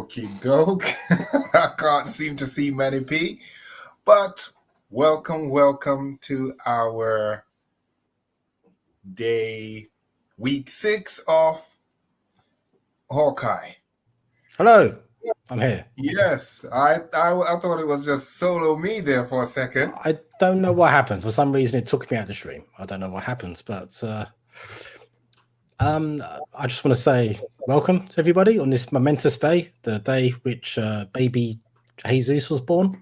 Okie doke. I can't seem to see many P, but welcome to our week 6 of Hawkeye. Hello, I'm here. Yes, I thought it was just solo me there for a second. I don't know what happened. For some reason, it took me out of the stream. I don't know what happened, but I just want to say welcome to everybody on this momentous day, the day which baby Jesus was born.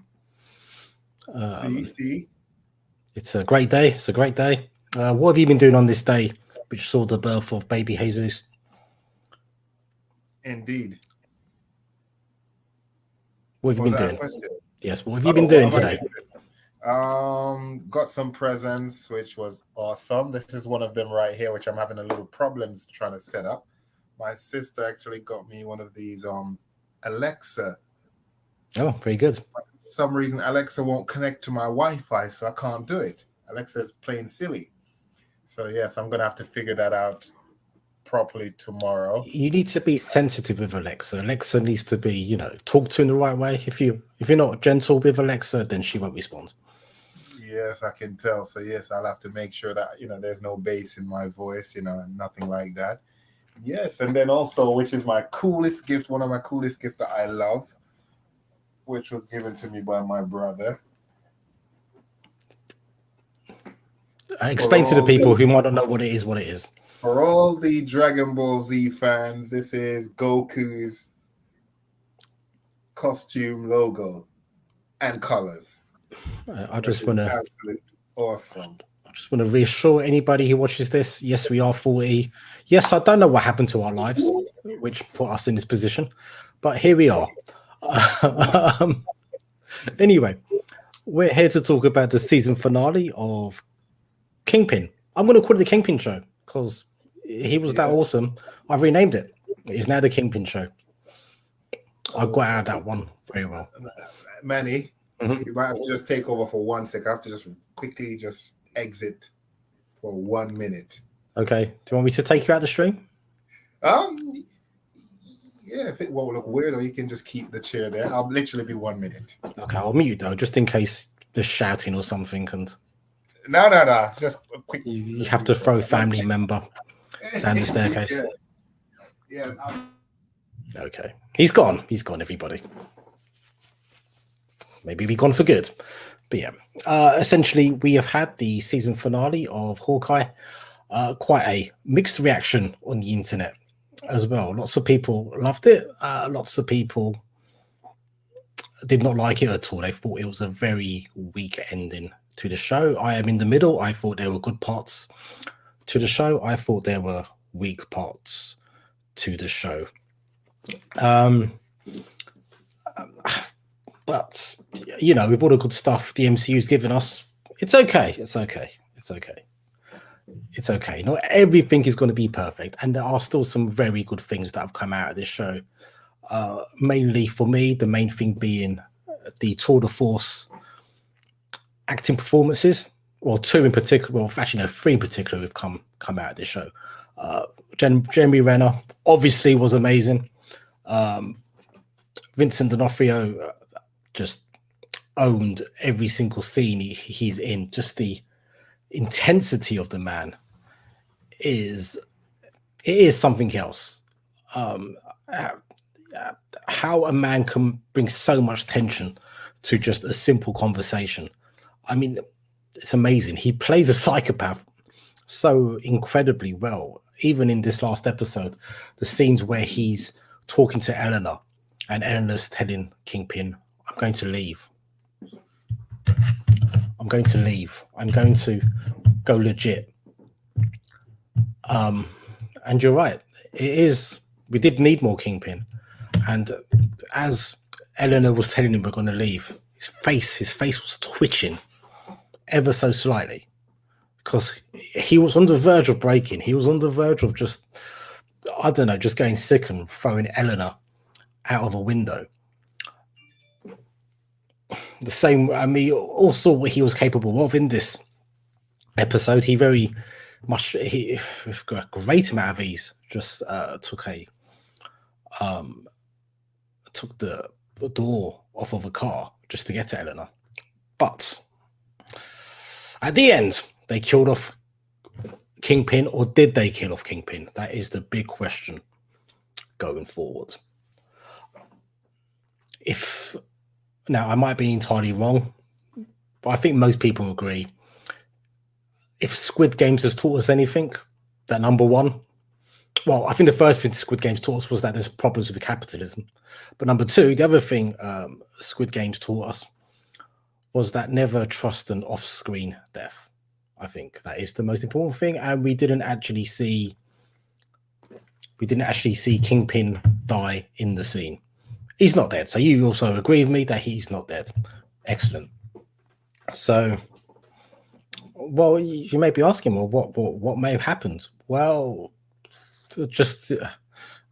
See. It's a great day. It's a great day. What have you been doing on this day, which saw the birth of baby Jesus? Indeed. What have you been doing? Question? Yes, what have you been doing today? Got some presents, which was awesome. This is one of them right here, which I'm having a little problems trying to set up. My sister actually got me one of these Alexa. Oh, very good. For some reason, Alexa won't connect to my Wi-Fi, so I can't do it. Alexa's plain silly. So yes, I'm gonna have to figure that out properly tomorrow. You need to be sensitive with Alexa. Alexa needs to be, talked to in the right way. If you're not gentle with Alexa, then she won't respond. Yes, I can tell. So yes, I'll have to make sure that there's no bass in my voice, nothing like that. Yes, and then also, which is my coolest gift, one of my coolest gifts that I love, which was given to me by my brother. Explain to the people who might not know what it is. For all the Dragon Ball Z fans, this is Goku's costume logo and colors. I just want to absolutely awesome. I just want to reassure anybody who watches this. Yes, we are 40. Yes, I don't know what happened to our lives, which put us in this position, but here we are. Anyway, we're here to talk about the season finale of Kingpin. I'm going to call it the Kingpin Show because he was that awesome. I've renamed it. It's now the Kingpin Show. I got out of that one very well. Manny, you might have to just take over for 1 second. I have to just quickly just exit for 1 minute. Okay. Do you want me to take you out of the stream? Yeah, if it won't look weird, or you can just keep the chair there. I'll literally be 1 minute. Okay, I'll mute you though, just in case there's shouting or something. And no, just a quick. You have to throw family member down the staircase. Yeah. Okay, he's gone. He's gone. Everybody. Maybe we've gone for good. But yeah, essentially we have had the season finale of Hawkeye. Quite a mixed reaction on the internet as well. Lots of people loved it. Lots of people did not like it at all. They thought it was a very weak ending to the show. I am in the middle. I thought there were good parts to the show. I thought there were weak parts to the show. But with all the good stuff the MCU's given us, it's okay. Not everything is going to be perfect, and there are still some very good things that have come out of this show. Mainly for me, the main thing being the tour de force acting performances. Well, 2 in particular. Well, actually, no, 3 in particular have come out of this show. Jeremy Renner obviously was amazing. Vincent D'Onofrio just owned every single scene he's in. Just the intensity of the man is something else. How a man can bring so much tension to just a simple conversation. I mean, it's amazing. He plays a psychopath so incredibly well. Even in this last episode, the scenes where he's talking to Eleanor and Eleanor's telling Kingpin, I'm going to leave. I'm going to go legit. And you're right. We did need more Kingpin. And as Eleanor was telling him we're going to leave, his face was twitching ever so slightly because he was on the verge of breaking. He was on the verge of just going sick and throwing Eleanor out of a window. The same, also what he was capable of in this episode. He very much, with a great amount of ease, just took took the door off of a car just to get to Eleanor. But at the end, they killed off Kingpin, or did they kill off Kingpin? That is the big question going forward. Now, I might be entirely wrong, but I think most people agree. If Squid Games has taught us anything, that number one, well, I think the first thing Squid Games taught us was that there's problems with capitalism. But number two, the other thing Squid Games taught us was that never trust an off-screen death. I think that is the most important thing, and we didn't actually see Kingpin die in the scene. He's not dead. So you also agree with me that he's not dead. Excellent. So, well, you may be asking, well, what may have happened? Well, just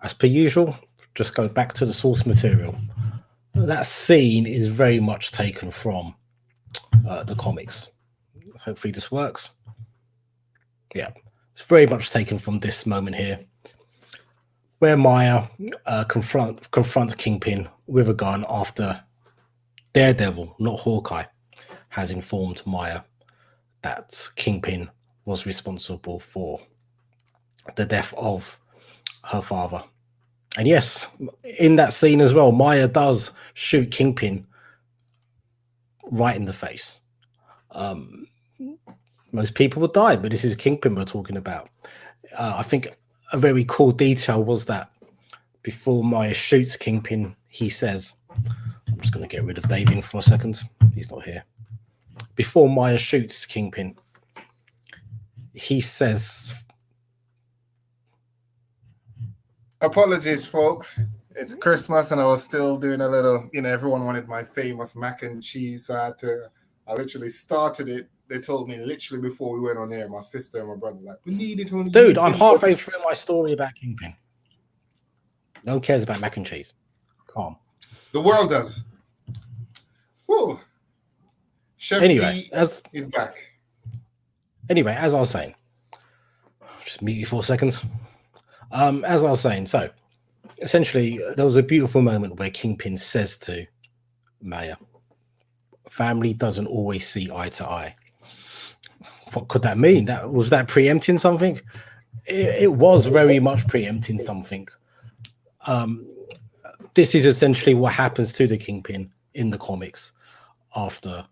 as per usual, just go back to the source material. That scene is very much taken from the comics. Hopefully this works. Yeah, it's very much taken from this moment here, where Maya confronts Kingpin with a gun after Daredevil, not Hawkeye, has informed Maya that Kingpin was responsible for the death of her father. And yes, in that scene as well, Maya does shoot Kingpin right in the face. Most people would die, but this is Kingpin we're talking about. I think a very cool detail was that before Maya shoots Kingpin, he says, I'm just going to get rid of Davian for a second. He's not here. Before Maya shoots Kingpin, he says... Apologies, folks. It's Christmas and I was still doing a little, everyone wanted my famous mac and cheese. So I literally started it. They told me literally before we went on air, my sister and my brother's like, we need it on Dude, I'm halfway through my story about Kingpin. No one cares about mac and cheese. Calm. The world does. Woo. Chef anyway, D is back. Anyway, as I was saying, just mute you for a second. As I was saying, so essentially there was a beautiful moment where Kingpin says to Maya, family doesn't always see eye to eye. What could that mean? Was that preempting something? It was very much preempting something. This is essentially what happens to the Kingpin in the comics after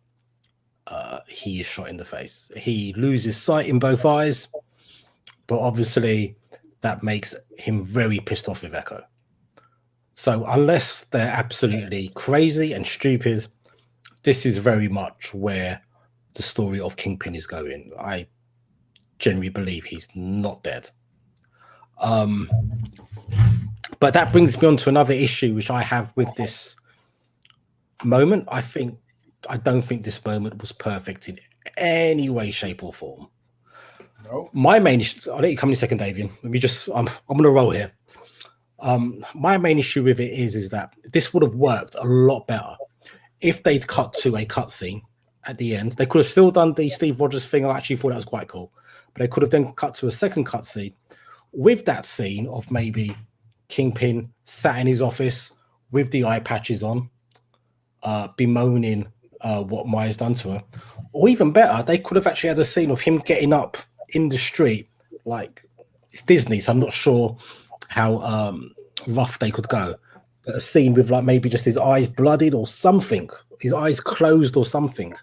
he is shot in the face. He loses sight in both eyes, but obviously that makes him very pissed off with Echo. So unless they're absolutely crazy and stupid, this is very much where the story of Kingpin is going. I genuinely believe he's not dead. But that brings me on to another issue which I have with this moment. I don't think this moment was perfect in any way, shape, or form. No. My main issue, I'll let you come in a second, Davian. Let me just, I'm going to roll here. My main issue with it is that this would have worked a lot better if they'd cut to a cutscene at the end. They could have still done the Steve Rogers thing. I actually thought that was quite cool. But they could have then cut to a second cutscene with that scene of maybe Kingpin sat in his office with the eye patches on, bemoaning what Maya's done to her. Or even better, they could have actually had a scene of him getting up in the street. Like, it's Disney, so I'm not sure how rough they could go. But a scene with like maybe just his eyes blooded or something, his eyes closed or something.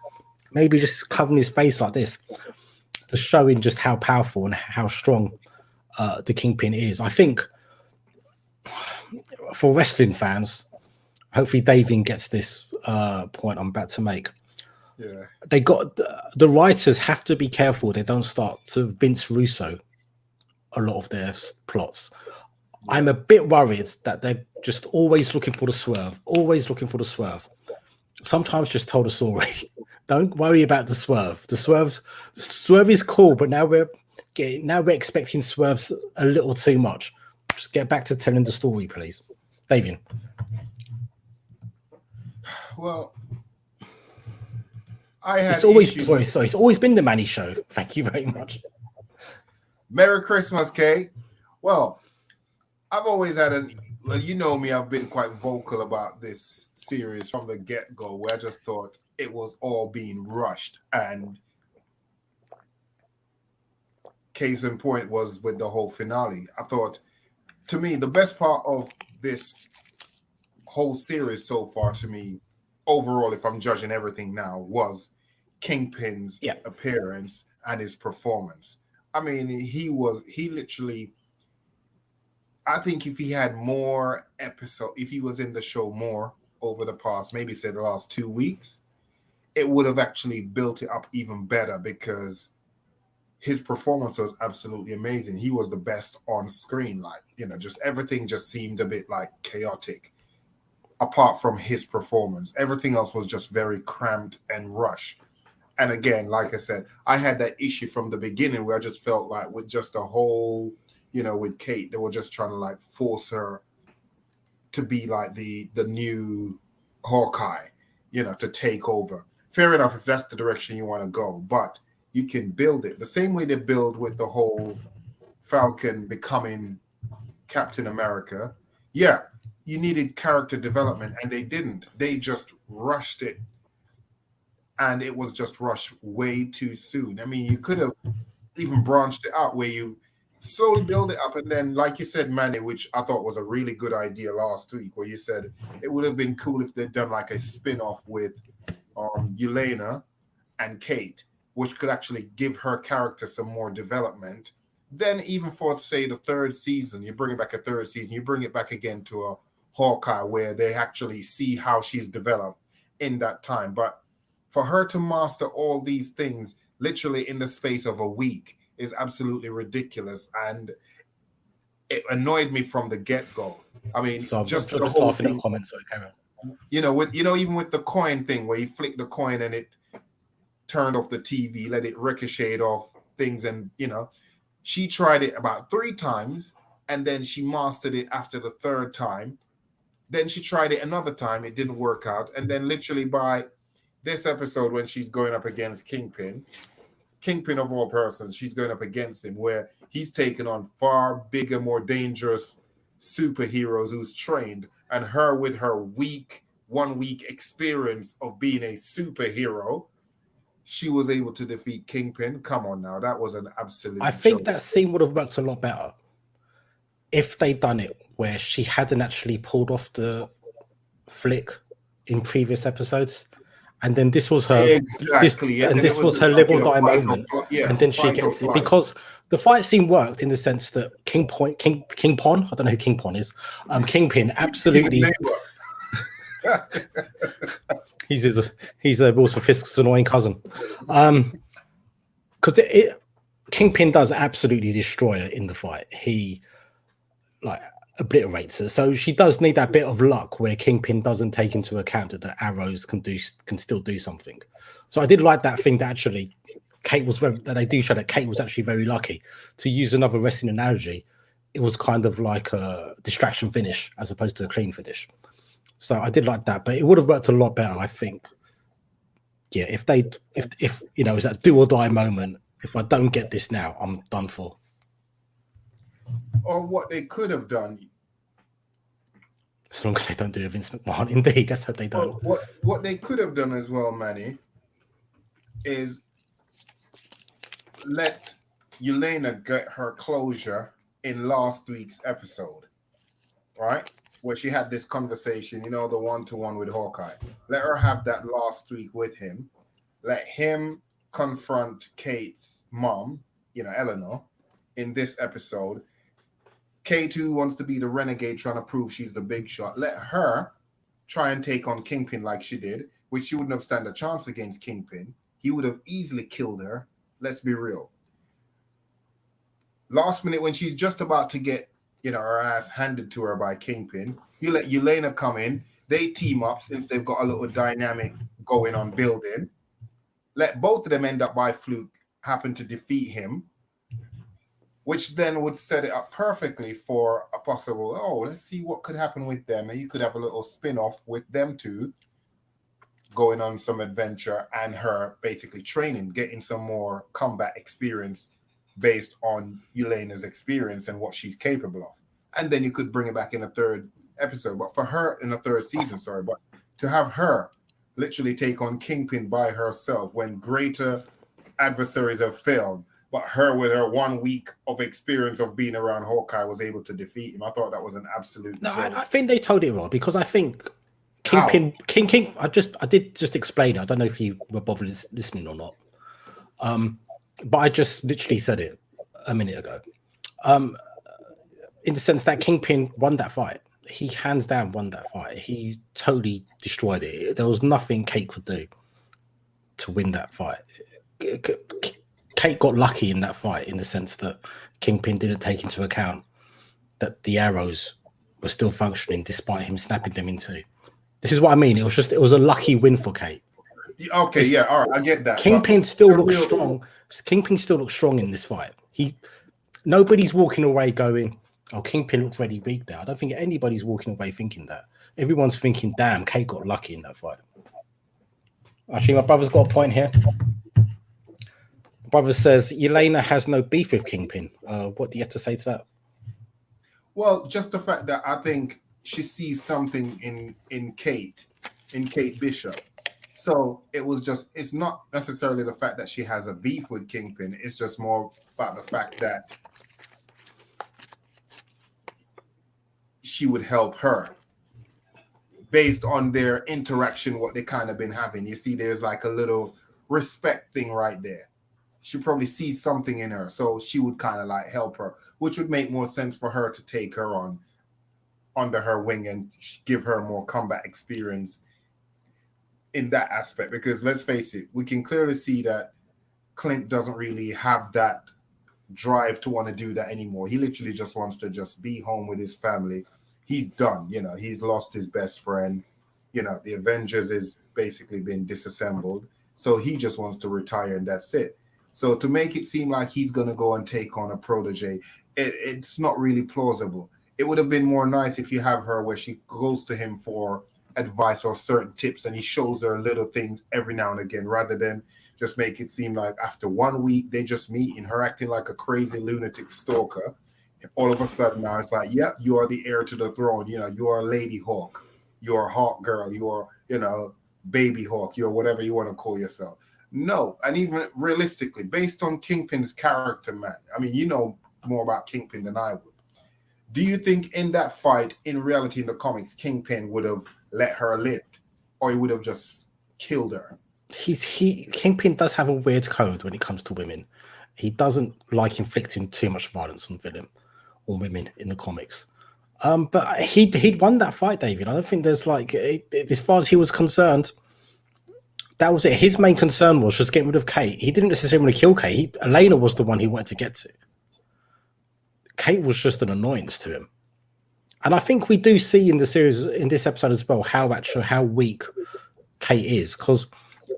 Maybe just covering his face like this to showing just how powerful and how strong the Kingpin is. I think for wrestling fans, hopefully Davian gets this point I'm about to make. Yeah, they got the writers have to be careful they don't start to Vince Russo a lot of their plots. I'm a bit worried that they're just always looking for the swerve. Sometimes just tell the story. Don't worry about the swerve. The swerve is cool, but now we're expecting swerves a little too much. Just get back to telling the story, please. Davian. Well, it's always been the Manny Show. Thank you very much. Merry Christmas, Kay. Well, I've always had Well, you know me, I've been quite vocal about this series from the get-go, where I just thought it was all being rushed. And case in point was with the whole finale. I thought, to me, the best part of this whole series so far, to me, overall, if I'm judging everything now, was Kingpin's Yeah. appearance and his performance. I mean, he literally, I think if he had more episode, if he was in the show more over the past, maybe say the last 2 weeks, it would have actually built it up even better because his performance was absolutely amazing. He was the best on screen. Like, just everything just seemed a bit like chaotic apart from his performance. Everything else was just very cramped and rushed. And again, like I said, I had that issue from the beginning where I just felt like with just the whole, with Kate, they were just trying to like force her to be like the new Hawkeye, to take over. Fair enough if that's the direction you want to go, but you can build it the same way they build with the whole Falcon becoming Captain America. Yeah, you needed character development, and they didn't. They just rushed it, and it was just rushed way too soon. I mean, you could have even branched it out where you slowly build it up, and then, like you said, Manny, which I thought was a really good idea last week, where you said it would have been cool if they'd done like a spin-off with Yelena and Kate, which could actually give her character some more development. Then, even for say the third season, you bring it back a third season, you bring it back again to a Hawkeye where they actually see how she's developed in that time. But for her to master all these things literally in the space of a week is absolutely ridiculous, and it annoyed me from the get-go. I mean, So I'm just the just whole laughing at thing, comments. Okay. even with the coin thing where you flick the coin and it turned off the TV, let it ricochet off things, and she tried it about 3 times, and then she mastered it after the third time. Then she tried it another time, it didn't work out, and then literally by this episode when she's going up against Kingpin of all persons, she's going up against him, where he's taken on far bigger, more dangerous superheroes who's trained, and her with her 1 week experience of being a superhero, she was able to defeat Kingpin. Come on now, that was an absolute I think joke. that scene would have worked a lot better if they'd done it where she hadn't actually pulled off the flick in previous episodes, and then this was her Exactly, and then it this was was her just live like or die fight or moment, flight. Yeah, and then she fight or gets it flight. because the fight scene worked in the sense that King Pon, I don't know who King Pon is, Kingpin absolutely. He's Wilson Fisk's annoying cousin, because Kingpin does absolutely destroy her in the fight. He like obliterates her. So she does need that bit of luck where Kingpin doesn't take into account that the arrows can still do something. So I did like that thing that actually that they do show that Kate was actually very lucky. To use another wrestling analogy, it was kind of like a distraction finish as opposed to a clean finish. So I did like that, but it would have worked a lot better, I think. Yeah, if it's that do or die moment. If I don't get this now, I'm done for. Or what they could have done. As long as they don't do a Vince McMahon, indeed. Let's hope they don't. What they could have done as well, Manny, is let Yelena get her closure in last week's episode, right? Where she had this conversation, the one-to-one with Hawkeye. Let her have that last week with him. Let him confront Kate's mom, Eleanor, in this episode. Kate, who wants to be the renegade trying to prove she's the big shot, let her try and take on Kingpin like she did, which she wouldn't have stand a chance against Kingpin. He would have easily killed her. Let's be real. Last minute, when she's just about to get, her ass handed to her by Kingpin, you let Yelena come in. They team up since they've got a little dynamic going on building. Let both of them end up by fluke, happen to defeat him, which then would set it up perfectly for a possible, let's see what could happen with them. And you could have a little spin-off with them two going on some adventure and her basically training, getting some more combat experience based on Yelena's experience and what she's capable of. and then you could bring it back in a third episode. But for her in the third season, sorry, but to have her literally take on Kingpin by herself when greater adversaries have failed, but her with her 1 week of experience of being around Hawkeye was able to defeat him. I thought that was an absolute No, joke. I think they told it well because I think How? King. I did just explain it. I don't know if you were bothered listening or not. But I just literally said it a minute ago. In the sense that Kingpin won that fight. He hands down won that fight. He totally destroyed it. There was nothing Kate could do to win that fight. Kate got lucky in that fight in the sense that Kingpin didn't take into account that the arrows were still functioning despite him snapping them in two. This is what I mean. It was a lucky win for Kate. Okay, yeah, all right, I get that. Kingpin still looks strong. Kingpin still looks strong in this fight. Nobody's walking away going, "Oh, Kingpin looked really weak there." I don't think anybody's walking away thinking that. Everyone's thinking, "Damn, Kate got lucky in that fight." Actually, my brother's got a point here. My brother says Yelena has no beef with Kingpin. What do you have to say to that? Well, just the fact that I think she sees something in Kate Bishop. So it's not necessarily the fact that she has a beef with Kingpin. It's just more about the fact that she would help her based on their interaction, what they kind of been having. You see, there's like a little respect thing right there. She probably sees something in her, so she would kind of like help her, which would make more sense for her to take her on under her wing and give her more combat experience in that aspect. Because let's face it, we can clearly see that Clint doesn't really have that drive to want to do that anymore. He literally just wants to just be home with his family. He's done, he's lost his best friend. The Avengers is basically been disassembled. So he just wants to retire and that's it. So to make it seem like he's going to go and take on a protege, it's not really plausible. It would have been more nice if you have her where she goes to him for advice or certain tips and he shows her little things every now and again, rather than just make it seem like after 1 week they just meet and her acting like a crazy lunatic stalker. All of a sudden now it's like, yep, you are the heir to the throne. You are Lady Hawk. You're Hawk Girl. You're, Baby Hawk. You're whatever you want to call yourself. No, and even realistically, based on Kingpin's character, man, I mean, you know more about Kingpin than I would. Do you think in that fight, in reality, in the comics, Kingpin would have let her live, or he would have just killed her? Kingpin does have a weird code when it comes to women. He doesn't like inflicting too much violence on women in the comics. But he'd won that fight, David. I don't think there's as far as he was concerned, that was it. His main concern was just getting rid of Kate. He didn't necessarily want to kill Kate. Elena was the one he wanted to get to. Kate was just an annoyance to him. And I think we do see in the series, in this episode as well, how weak Kate is. Because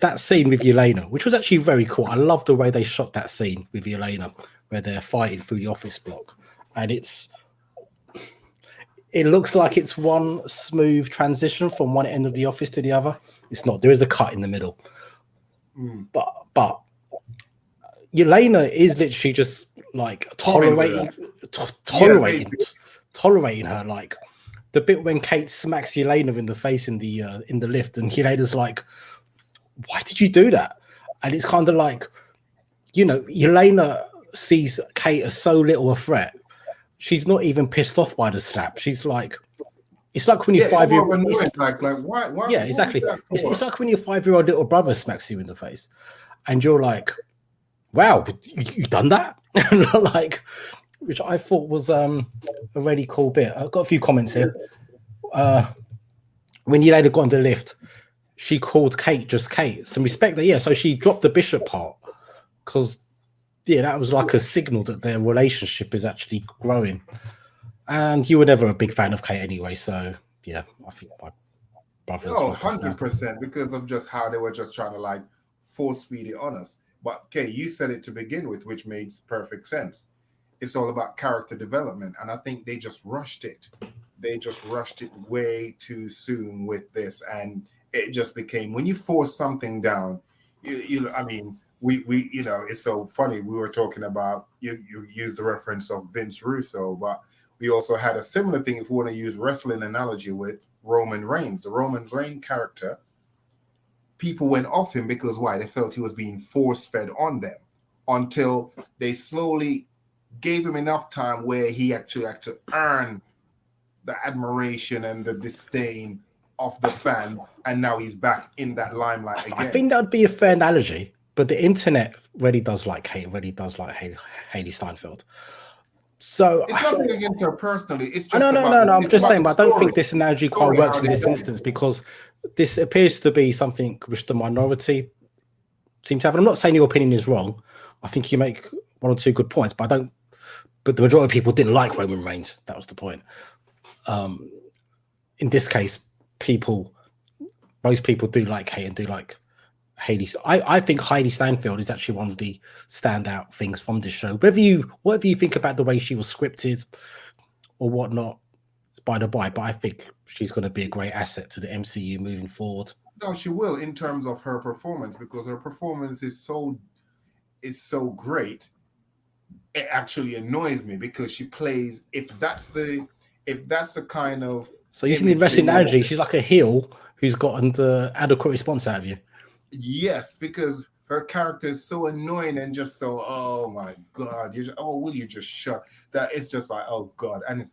that scene with Yelena, which was actually very cool. I love the way they shot that scene with Yelena, where they're fighting through the office block. And it looks like it's one smooth transition from one end of the office to the other. It's not. There is a cut in the middle. But Yelena is literally just like tolerating her. Like the bit when Kate smacks Yelena in the face in the lift, and Yelena's like, "Why did you do that?" And it's kind of like, Yelena sees Kate as so little a threat. She's not even pissed off by the slap. She's like, it's like when your 5-year-old, like why? Yeah, exactly. It's like when your 5-year-old little brother smacks you in the face, and you're like, "Wow, you done that?" Which I thought was a really cool bit. I've got a few comments here. When Yelena got on the lift, she called Kate just Kate. Some respect there, yeah. So she dropped the Bishop part because, that was like a signal that their relationship is actually growing. And you were never a big fan of Kate anyway, so yeah, I think my brother's 100%, because of just how they were just trying to force feed it on us. But okay, you said it to begin with, which makes perfect sense. It's all about character development, and I think they just rushed it. They just rushed it way too soon with this, and it just became, when you force something down, we it's so funny. We were talking about, you used the reference of Vince Russo, but We also had a similar thing, if we want to use wrestling analogy, with Roman Reigns. The Roman Reigns character, people went off him because why? They felt he was being force fed on them until they slowly gave him enough time where he actually had to earn the admiration and the disdain of the fans, and now he's back in that limelight again. I think that would be a fair analogy, but the internet really does like hate, really does like Haley Steinfeld. So it's nothing against her personally. It's just no. I'm just saying, but I don't think this analogy quite story, works in this instance, because this appears to be something which the minority seem to have. And I'm not saying your opinion is wrong. I think you make one or two good points, but I don't. But the majority of people didn't like Roman Reigns. That was the point. In this case, most people do like Kate and do like Haley. I think Haley Steinfeld is actually one of the standout things from this show. Whatever you think about the way she was scripted or whatnot, by the by, but I think she's going to be a great asset to the MCU moving forward. No, she will, in terms of her performance, because her performance is so great. It actually annoys me because she plays, if that's the kind of, so using the wrestling analogy, she's like a heel who's gotten the adequate response out of you. Yes, because her character is so annoying and just so, oh my God, will you just shut that? It's just like, oh God. And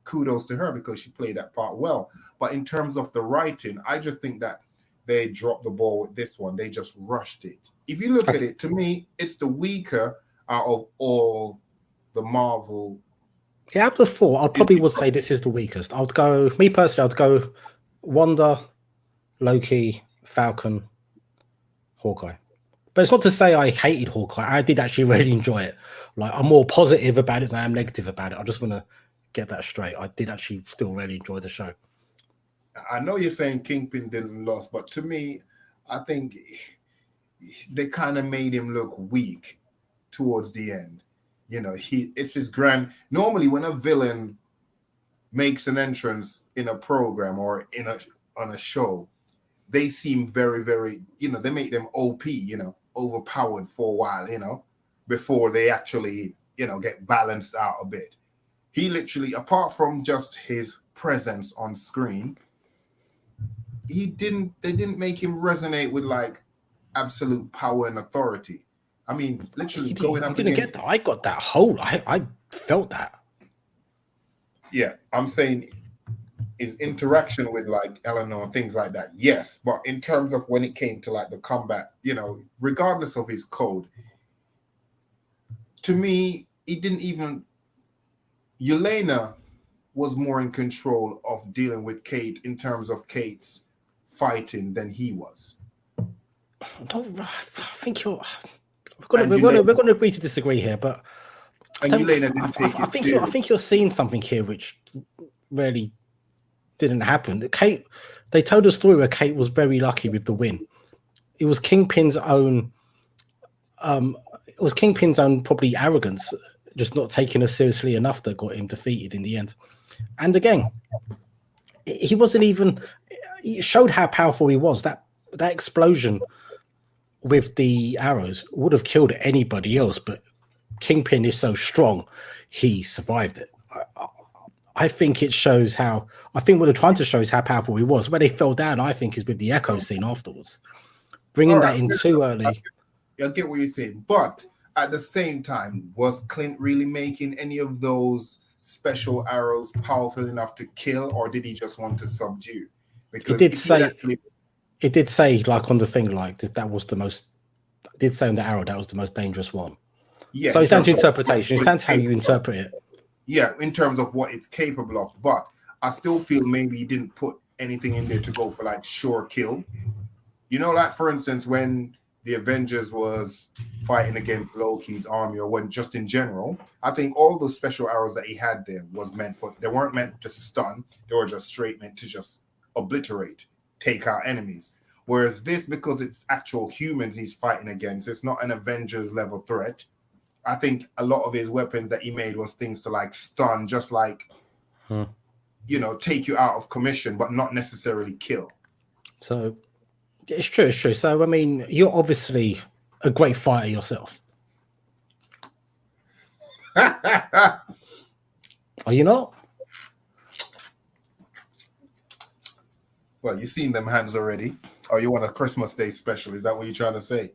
kudos to her because she played that part well. But in terms of the writing, I just think that they dropped the ball with this one. They just rushed it. If you look at it, to me, it's the weaker out of all the Marvel. Yeah, out of the four, I probably would say this is the weakest. I'd go Wanda, Loki, Falcon, Hawkeye. But it's not to say I hated Hawkeye. I did actually really enjoy it. Like, I'm more positive about it than I am negative about it. I just want to get that straight. I did actually still really enjoy the show. I know you're saying Kingpin didn't lose, but to me, I think they kind of made him look weak towards the end. You know, it's his grand. Normally, when a villain makes an entrance in a program or on a show, they seem very, very, they make them OP, overpowered for a while, before they actually, get balanced out a bit. He literally, apart from just his presence on screen, they didn't make him resonate with like absolute power and authority. I mean, literally going up against... get that. I got that whole. I felt that. Yeah, I'm saying his interaction with like Eleanor, things like that. Yes, but in terms of when it came to like the combat, regardless of his code, to me, he didn't even... Yelena was more in control of dealing with Kate in terms of Kate's fighting than he was. I think we're going to agree to disagree here, but I think you're seeing something here which really didn't happen. Kate, they told a story where Kate was very lucky with the win. It was Kingpin's own. It was Kingpin's own probably arrogance, just not taking her seriously enough, that got him defeated in the end. And again, he wasn't even. It showed how powerful he was. That explosion with the arrows would have killed anybody else, but Kingpin is so strong, he survived it. I think it shows how. I think what they're trying to show is how powerful he was. Where they fell down, I think, is with the echo scene afterwards. Bringing that in too early. I get what you're saying, but at the same time, was Clint really making any of those special arrows powerful enough to kill, or did he just want to subdue? Because it did say like on the thing, like that was the most. It did say on the arrow that was the most dangerous one. Yeah. So it's down to interpretation. It's down to how you interpret it. Yeah, in terms of what it's capable of, but I still feel maybe he didn't put anything in there to go for like sure kill. Like for instance, when the Avengers was fighting against Loki's army, or when just in general, I think all those special arrows that he had there they weren't meant to stun. They were just straight meant to just obliterate, take out enemies. Whereas this, because it's actual humans he's fighting against, it's not an Avengers level threat. I think a lot of his weapons that he made was things to like stun, just like, take you out of commission, but not necessarily kill. So it's true. So, I mean, you're obviously a great fighter yourself. I Are you not? Well, you've seen them hands already. Or you want a Christmas Day special? Is that what you're trying to say?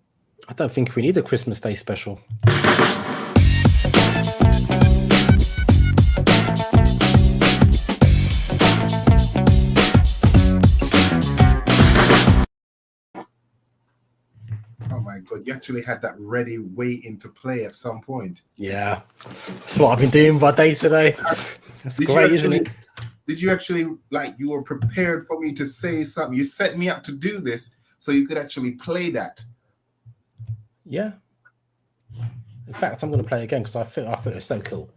I don't think we need a Christmas Day special. Oh my God, you actually had that ready waiting to play at some point. Yeah, that's what I've been doing by day today. That's great, isn't it? Did you actually, like, you were prepared for me to say something? You set me up to do this so you could actually play that. Yeah. In fact, I'm going to play it again because I feel it's so cool.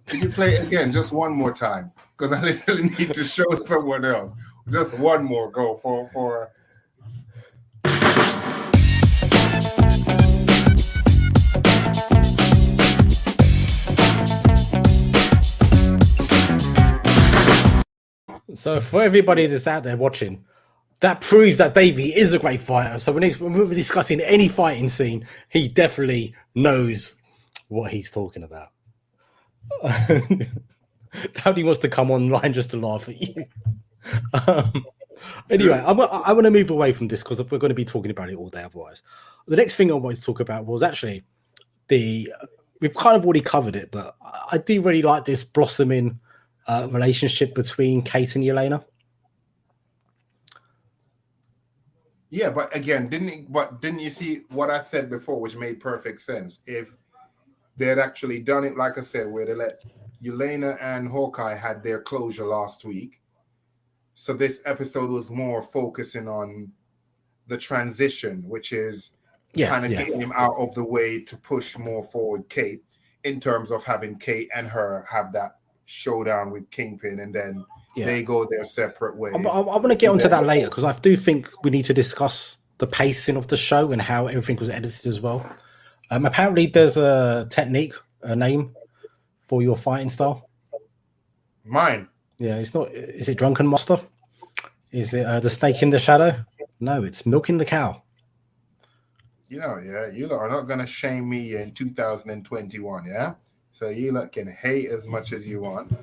Could you play it again just one more time? Because I literally need to show someone else. Just one more go for. So for everybody that's out there watching, that proves that Davey is a great fighter. So when we're discussing any fighting scene, he definitely knows what he's talking about. Dowdy wants to come online just to laugh at you. Anyway, I want to move away from this because we're going to be talking about it all day otherwise. The next thing I wanted to talk about was actually we've kind of already covered it, but I do really like this blossoming relationship between Kate and Yelena. Yeah, but again, didn't you see what I said before, which made perfect sense? If they had actually done it, like I said, where they let Yelena and Hawkeye had their closure last week. So this episode was more focusing on the transition, which is kind of getting him out of the way to push more forward Kate in terms of having Kate and her have that showdown with Kingpin, and then they go their separate ways. I want to get onto that later because I do think we need to discuss the pacing of the show and how everything was edited as well. Apparently, there's a technique, a name for your fighting style. Mine. Yeah, it's not. Is it Drunken Master? Is it the Snake in the Shadow? No, it's Milking the Cow. You know, you lot are not going to shame me in 2021, yeah? So you lot can hate as much as you want.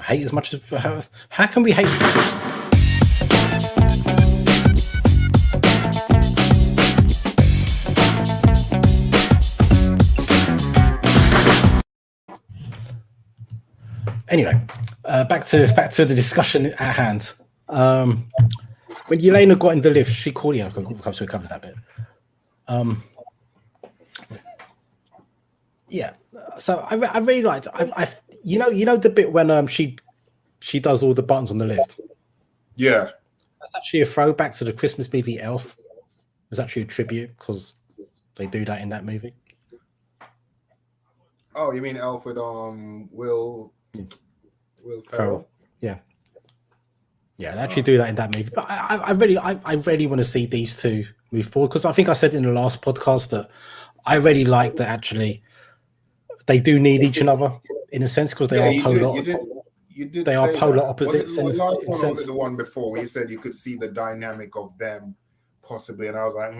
Hate as much as... How can we hate... Anyway, back to the discussion at hand. When Yelena got in the lift, she called you. So we covered that bit. Yeah. So I really liked. You know the bit when she does all the buttons on the lift. Yeah. That's actually a throwback to the Christmas movie Elf. It's actually a tribute because they do that in that movie. Oh, you mean Elf with Will Ferrell? Yeah. Yeah, they actually do that in that movie. But I really want to see these two move forward because I think I said in the last podcast that I really like that actually they do need each other in a sense because they are polar. You did. They are polar opposites. Was it the last one or was it the one before where you said you could see the dynamic of them possibly? And I was like,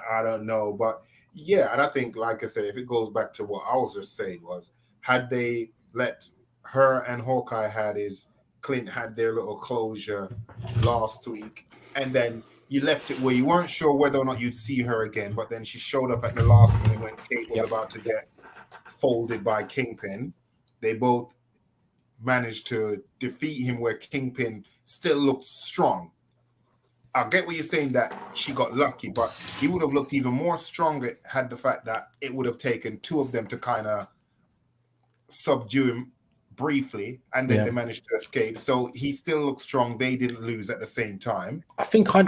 I don't know. But yeah, and I think, like I said, if it goes back to what I was just saying was, had they let her and Hawkeye Clint had their little closure last week, and then you left it where you weren't sure whether or not you'd see her again, but then she showed up at the last minute when Kate was about to get folded by Kingpin. They both managed to defeat him where Kingpin still looked strong. I get what you're saying that she got lucky, but he would have looked even more stronger had the fact that it would have taken two of them to kind of subdue him briefly, and then they managed to escape. So he still looks strong. They didn't lose at the same time. I think I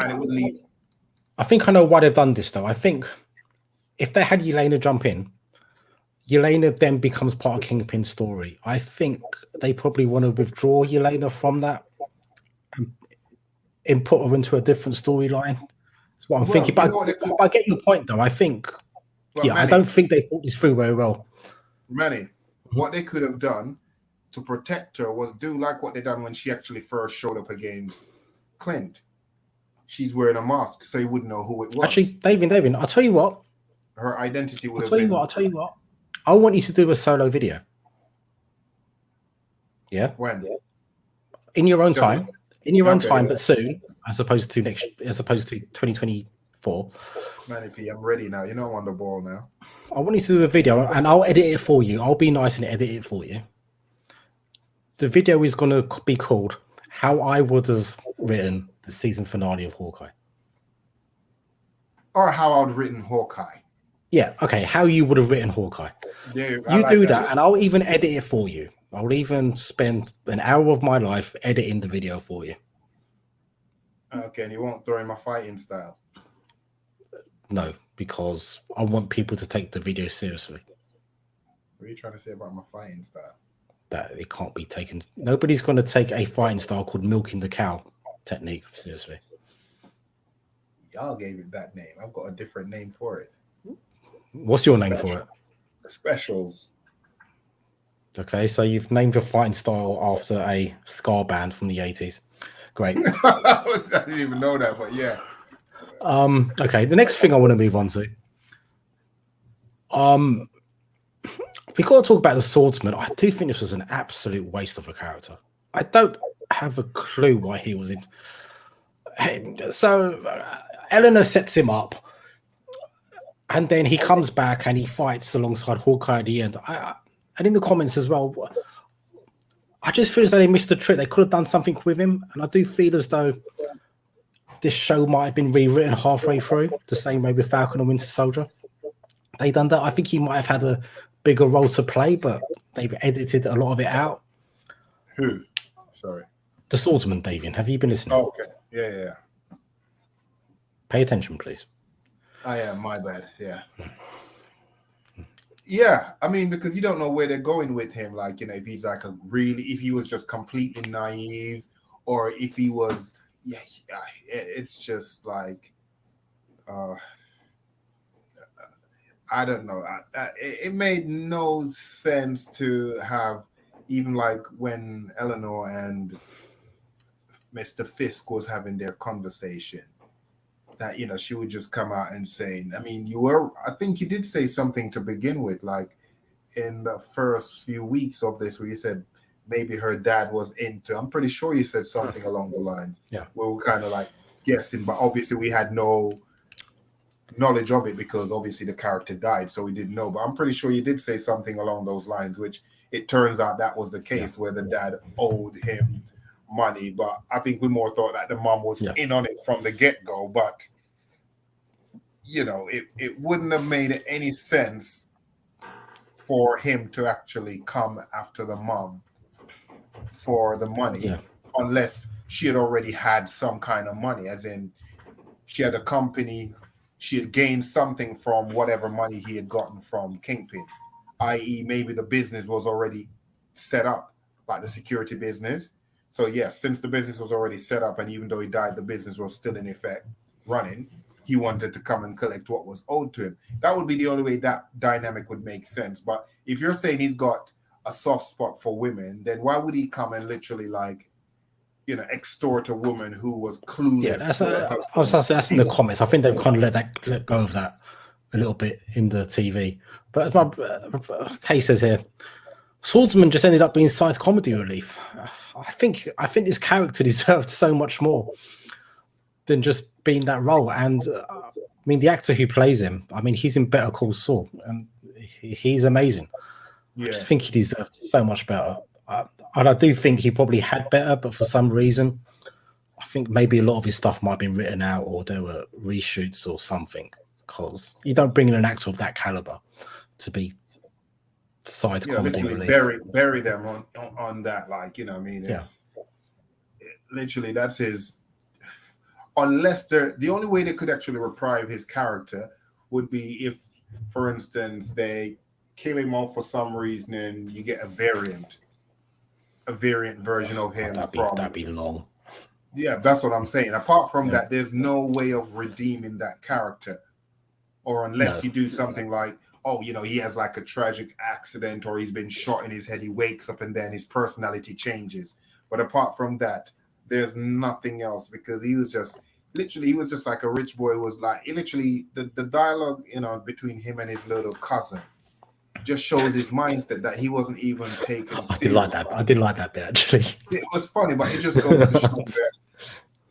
know why they've done this though. I think if they had Yelena jump in, Yelena then becomes part of Kingpin's story. I think they probably want to withdraw Yelena from that and put her into a different storyline. That's what I'm thinking. But I get your point though. I think I don't think they thought this through very well. Manny, what they could have done to protect her was do like what they done when she actually first showed up against Clint. She's wearing a mask, so you wouldn't know who it was. Actually, David, I'll tell you what. Her identity would I'll have tell you been. what. I'll tell you what. I want you to do a solo video. Yeah. When? In your own Just- time. In your own time, yeah. but soon, as opposed to 2024. Manny P, I'm ready now. You know I'm on the ball now. I want you to do a video, and I'll edit it for you. I'll be nice and edit it for you. The video is going to be called "How I Would Have Written the Season Finale of Hawkeye." Or how I'd written Hawkeye. Yeah, okay. How you would have written Hawkeye. Yeah, You do that, and I'll even edit it for you. I'll even spend an hour of my life editing the video for you. Okay, and you won't throw in my fighting style. No, because I want people to take the video seriously. What are you trying to say about my fighting style? That it can't be taken. Nobody's going to take a fighting style called milking the cow technique seriously. Y'all gave it that name. I've got a different name for it. What's your name for it? Specials. Okay, so you've named your fighting style after a ska band from the 80s. Great. I didn't even know that, but yeah. Okay, the next thing I want to move on to. We got to talk about the swordsman. I do think this was an absolute waste of a character. I don't have a clue why he was in. So Eleanor sets him up, and then he comes back and he fights alongside Hawkeye at the end. And in the comments as well, I just feel as though they missed the trick. They could have done something with him, and I do feel as though this show might have been rewritten halfway through, the same way with Falcon and Winter Soldier. They done that. I think he might have had a bigger role to play, but they've edited a lot of it out. Who? Sorry. The swordsman, Davian. Have you been listening? Oh, okay. Yeah. Pay attention, please. I am. My bad. Yeah. Yeah, I mean, because you don't know where they're going with him. Like, if he's like if he was just completely naive, or if he was, it's just like, I don't know. It made no sense to have, even like when Eleanor and Mr. Fisk was having their conversation, that she would just come out and say, I mean, I think you did say something to begin with, like in the first few weeks of this, where you said maybe her dad was into, I'm pretty sure you said something along the lines, where we're kind of like guessing, but obviously we had no knowledge of it because obviously the character died, so we didn't know. But I'm pretty sure you did say something along those lines, which it turns out that was the case, where the dad owed him money. But I think we more thought that the mom was in on it from the get-go. But it wouldn't have made any sense for him to actually come after the mom for the money, unless she had already had some kind of money, as in she had a company, she had gained something from whatever money he had gotten from Kingpin, i.e. maybe the business was already set up, like the security business. So yes, since the business was already set up, and even though he died, the business was still in effect running, he wanted to come and collect what was owed to him. That would be the only way that dynamic would make sense. But if you're saying he's got a soft spot for women, then why would he come and literally extort a woman who was clueless? Yeah, that's in the comments. I think they've kind of let go of that a little bit in the TV. But as my case says here, Swordsman just ended up being side comedy relief. I think this character deserved so much more than just being that role. And I mean, the actor who plays him, I mean, he's in Better Call Saul, and he's amazing. I just think he deserved so much better. And I do think he probably had better, but for some reason, I think maybe a lot of his stuff might have been written out, or there were reshoots or something. Because you don't bring in an actor of that caliber to be side comedy relief. Bury them on that, like, I mean, it's literally, that's his. Unless the only way they could actually reprieve his character would be if, for instance, they kill him off for some reason and you get a variant version of him. That'd be long. Yeah, that's what I'm saying. Apart from that, there's no way of redeeming that character, or unless you do something like oh, he has like a tragic accident or he's been shot in his head. He wakes up and then his personality changes. But apart from that, there's nothing else because he was just literally he was just like a rich boy. Was like he literally the dialogue between him and his little cousin just shows his mindset that he wasn't even taken I did like serious. that. I did like that bit actually. It was funny, but it just goes to show that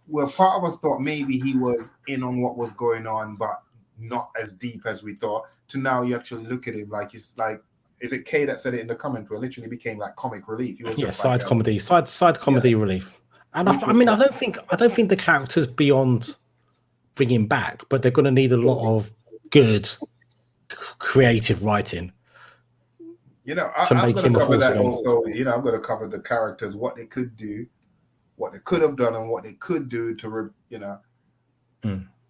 well, part of us thought maybe he was in on what was going on, but not as deep as we thought. To now you actually look at him like it's like is it Kay that said it in the comment where it literally became like comic relief. He was just side like comedy, side comedy relief. And I mean, I don't think the character's beyond bringing back, but they're going to need a lot of good creative writing. I'm going to cover that also. I'm going to cover the characters, what they could do, what they could have done, and what they could do to,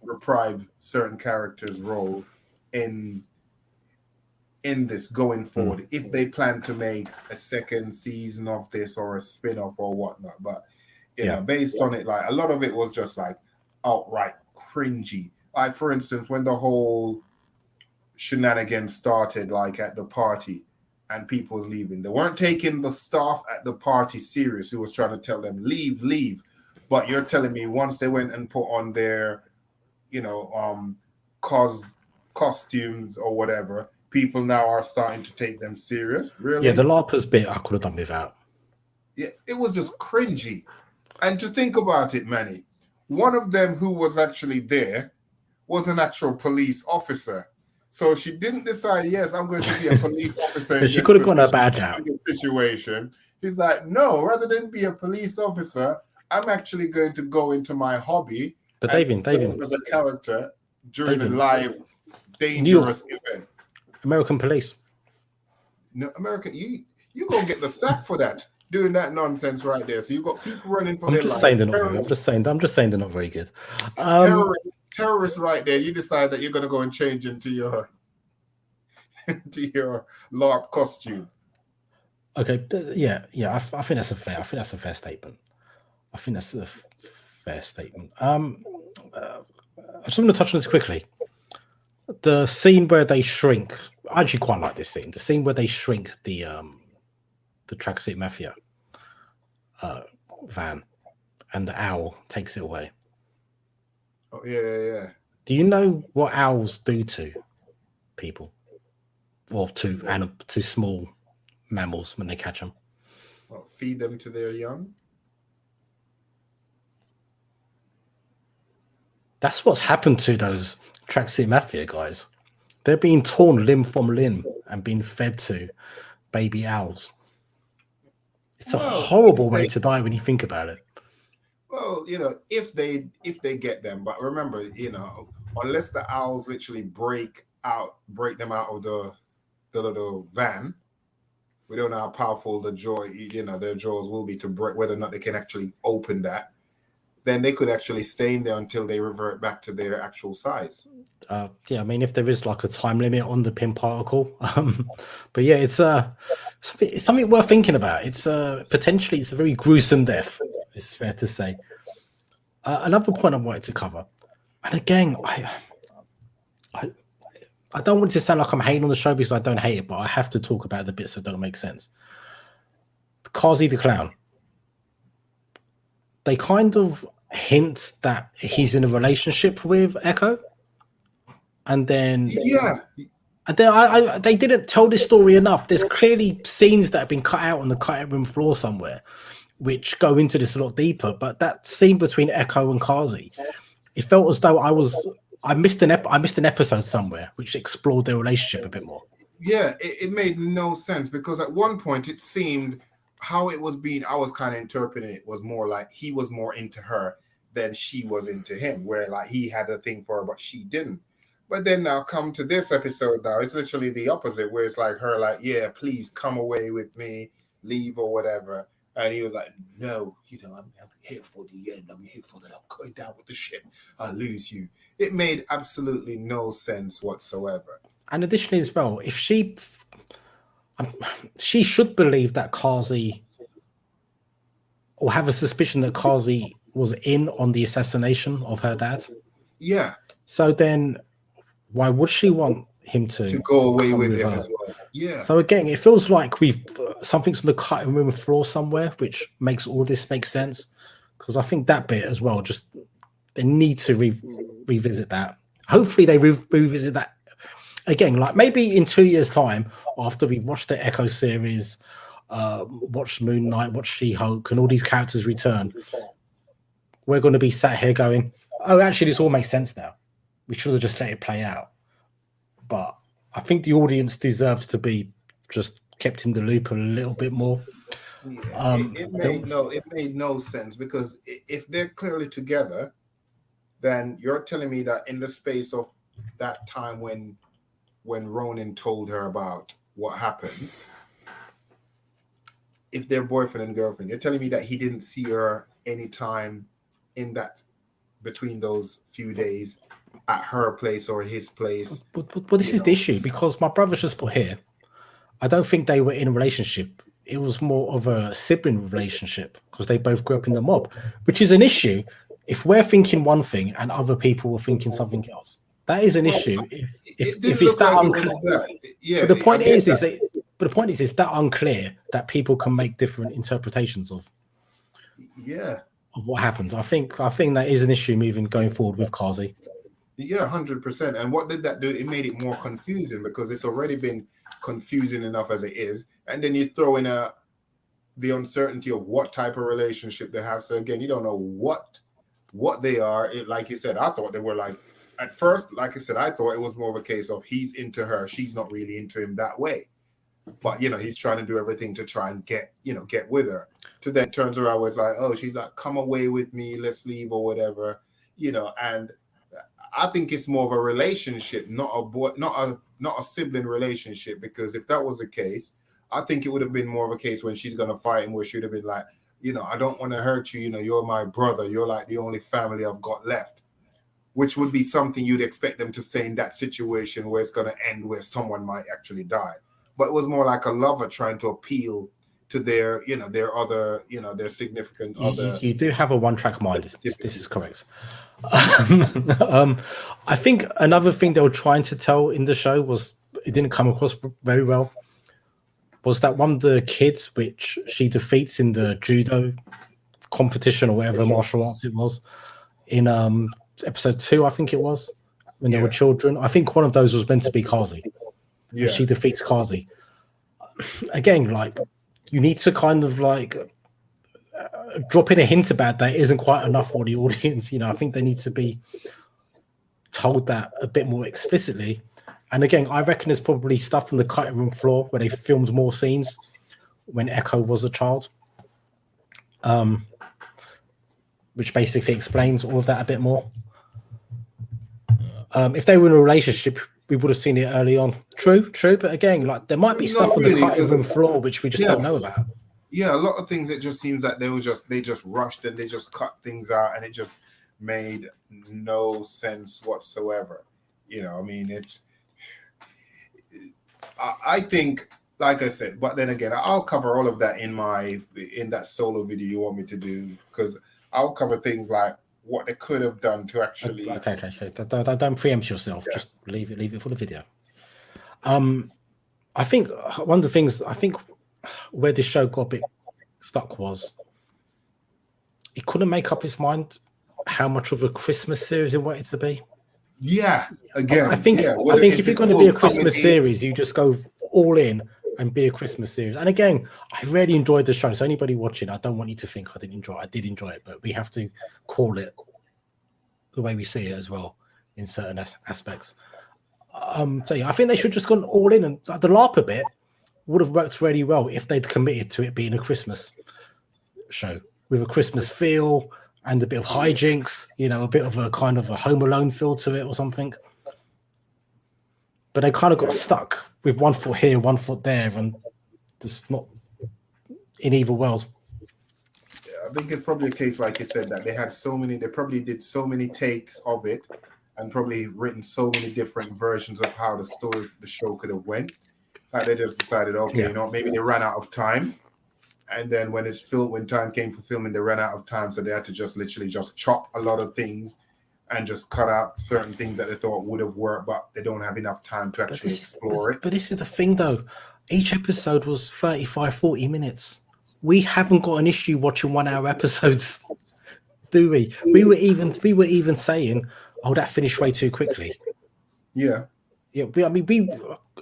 reprieve certain characters' role in this going forward. If they plan to make a second season of this or a spin-off or whatnot, but based on it, like a lot of it was just like outright cringy. Like for instance, when the whole shenanigans started, like at the party. And people was leaving. They weren't taking the staff at the party serious who was trying to tell them, leave. But you're telling me once they went and put on their, costumes or whatever, people now are starting to take them serious. Really? Yeah, the LARPers bit I could have done without. Yeah, it was just cringy. And to think about it, Manny, one of them who was actually there was an actual police officer. So she didn't decide, yes, I'm going to be a police officer. She could have gotten her badge out. Situation. He's like, no, rather than be a police officer, I'm actually going to go into my hobby. But David, as a character during a live, dangerous event. American police. No, American, you gonna get the sack for that. Doing that nonsense right there. So you got people running for their lives. I'm just saying they're not very good. Terrorists right there. You decide that you're going to go and change into your LARP costume. Okay, yeah. I think that's a fair statement. I just want to touch on this quickly. The scene where they shrink. I actually quite like this scene. The scene where they shrink the Tracksuit Mafia van, and the owl takes it away. Oh yeah. Do you know what owls do to people, or to small mammals when they catch them? Well, feed them to their young. That's what's happened to those Tracksuit Mafia guys. They're being torn limb from limb and being fed to baby owls. It's a horrible way to die when you think about it. Well, if they get them, but remember, unless the owls literally break them out of the little van, we don't know how powerful their jaws will be to break, whether or not they can actually open that. Then they could actually stay in there until they revert back to their actual size. I mean, if there is like a time limit on the pin particle, but yeah, it's something worth thinking about. It's potentially it's a very gruesome death. It's fair to say. Another point I wanted to cover, and again, I don't want to sound like I'm hating on the show because I don't hate it, but I have to talk about the bits that don't make sense. Kazi the clown. They kind of hint that he's in a relationship with Echo, and then they didn't tell this story enough. There's clearly scenes that have been cut out on the cutting room floor somewhere, which go into this a lot deeper. But that scene between Echo and Kazi, it felt as though I missed an episode somewhere which explored their relationship a bit more. Yeah, it made no sense because at one point it seemed how it was being, I was kind of interpreting it was more like he was more into her than she was into him, where like he had a thing for her, but she didn't. But then now come to this episode now, it's literally the opposite, where it's like her like, yeah, please come away with me, leave or whatever. And he was like, no, I'm here for the end. I'm here for that. I'm going down with the ship. I'll lose you. It made absolutely no sense whatsoever. And additionally as well, if she should believe that Kazi, or have a suspicion that Kazi was in on the assassination of her dad. Yeah. So then why would she want him to go away come with him her. as well. Yeah. So again, it feels like we've something's on the cutting room floor somewhere, which makes all this make sense. Because I think that bit as well, just they need to revisit that. Hopefully, they revisit that again. Like maybe in 2 years' time, after we watch the Echo series, watch Moon Knight, watch She-Hulk, and all these characters return, we're going to be sat here going, "Oh, actually, this all makes sense now. We should have just let it play out." But I think the audience deserves to be just kept in the loop a little bit more. Yeah, it made no sense, because if they're clearly together, then you're telling me that in the space of that time when Ronan told her about what happened, if they're boyfriend and girlfriend, you're telling me that he didn't see her anytime in that between those few days at her place or his place. But this is the issue, because my brother's just put here, I don't think they were in a relationship. It was more of a sibling relationship because they both grew up in the mob, which is an issue if we're thinking one thing and other people were thinking something else. That is an issue. If it's that unclear. Yeah, but the point is it's that unclear that people can make different interpretations of what happens. I think that is an issue going forward with Kazi. Yeah, 100%. And what did that do? It made it more confusing, because it's already been confusing enough as it is, and then you throw in the uncertainty of what type of relationship they have. So again, you don't know what they are. Like you said, I thought they were like, at first, like I said, I thought it was more of a case of he's into her, she's not really into him that way, but he's trying to do everything to try and get with her. To then turns around was like, oh, she's like, come away with me, let's leave or whatever, and I think it's more of a relationship, not a sibling relationship, because if that was the case, I think it would have been more of a case when she's going to fight him where she'd have been like, I don't want to hurt you. You're my brother. You're like the only family I've got left, which would be something you'd expect them to say in that situation where it's going to end where someone might actually die. But it was more like a lover trying to appeal to their, their other, their significant other. You do have a one-track mind. This is correct. I think another thing they were trying to tell in the show was, it didn't come across very well, was that one of the kids which she defeats in the judo competition or whatever martial arts it was in episode 2, I think it was, when they were children. I think one of those was meant to be Kazi. Yeah, she defeats Kazi. Again, like, you need to kind of like drop in a hint about that isn't quite enough for the audience. I think they need to be told that a bit more explicitly. And again, I reckon there's probably stuff on the cutting room floor where they filmed more scenes when Echo was a child, which basically explains all of that a bit more. If they were in a relationship, we would have seen it early on. True, but again, like, there might be stuff on the cutting room floor which we just don't know about. Yeah, a lot of things, it just seems like they just rushed and they just cut things out, and it just made no sense whatsoever. I mean, I think, like I said, but then again, I'll cover all of that in that solo video you want me to do, because I'll cover things like what they could have done to actually. Okay. Don't preempt yourself. Yeah. Just leave it for the video. I think one of the things where this show got a bit stuck was it couldn't make up its mind how much of a Christmas series it wanted to be. Yeah, again, I think if you're going to be a Christmas series, you just go all in and be a Christmas series. And again, I really enjoyed the show. So anybody watching, I don't want you to think I didn't enjoy it. I did enjoy it, but we have to call it the way we see it as well in certain aspects. So yeah, I think they should just gone all in, and the LARP bit would have worked really well if they'd committed to it being a Christmas show with a Christmas feel and a bit of hijinks, a bit of a kind of a Home Alone feel to it or something. But they kind of got stuck with one foot here, one foot there, and just not in either world. Yeah, I think it's probably a case, like you said, that they probably did so many takes of it and probably written so many different versions of how the show could have went. Like, they just decided, okay, maybe they ran out of time. And then when time came for filming, they ran out of time. So they had to just literally just chop a lot of things and just cut out certain things that they thought would have worked, but they don't have enough time to But actually explore it. but this is the thing, though. Each episode was 35, 40 minutes. We haven't got an issue watching 1 hour episodes, do we? We were even saying, "Oh, that finished way too quickly." Yeah. Yeah, I mean, we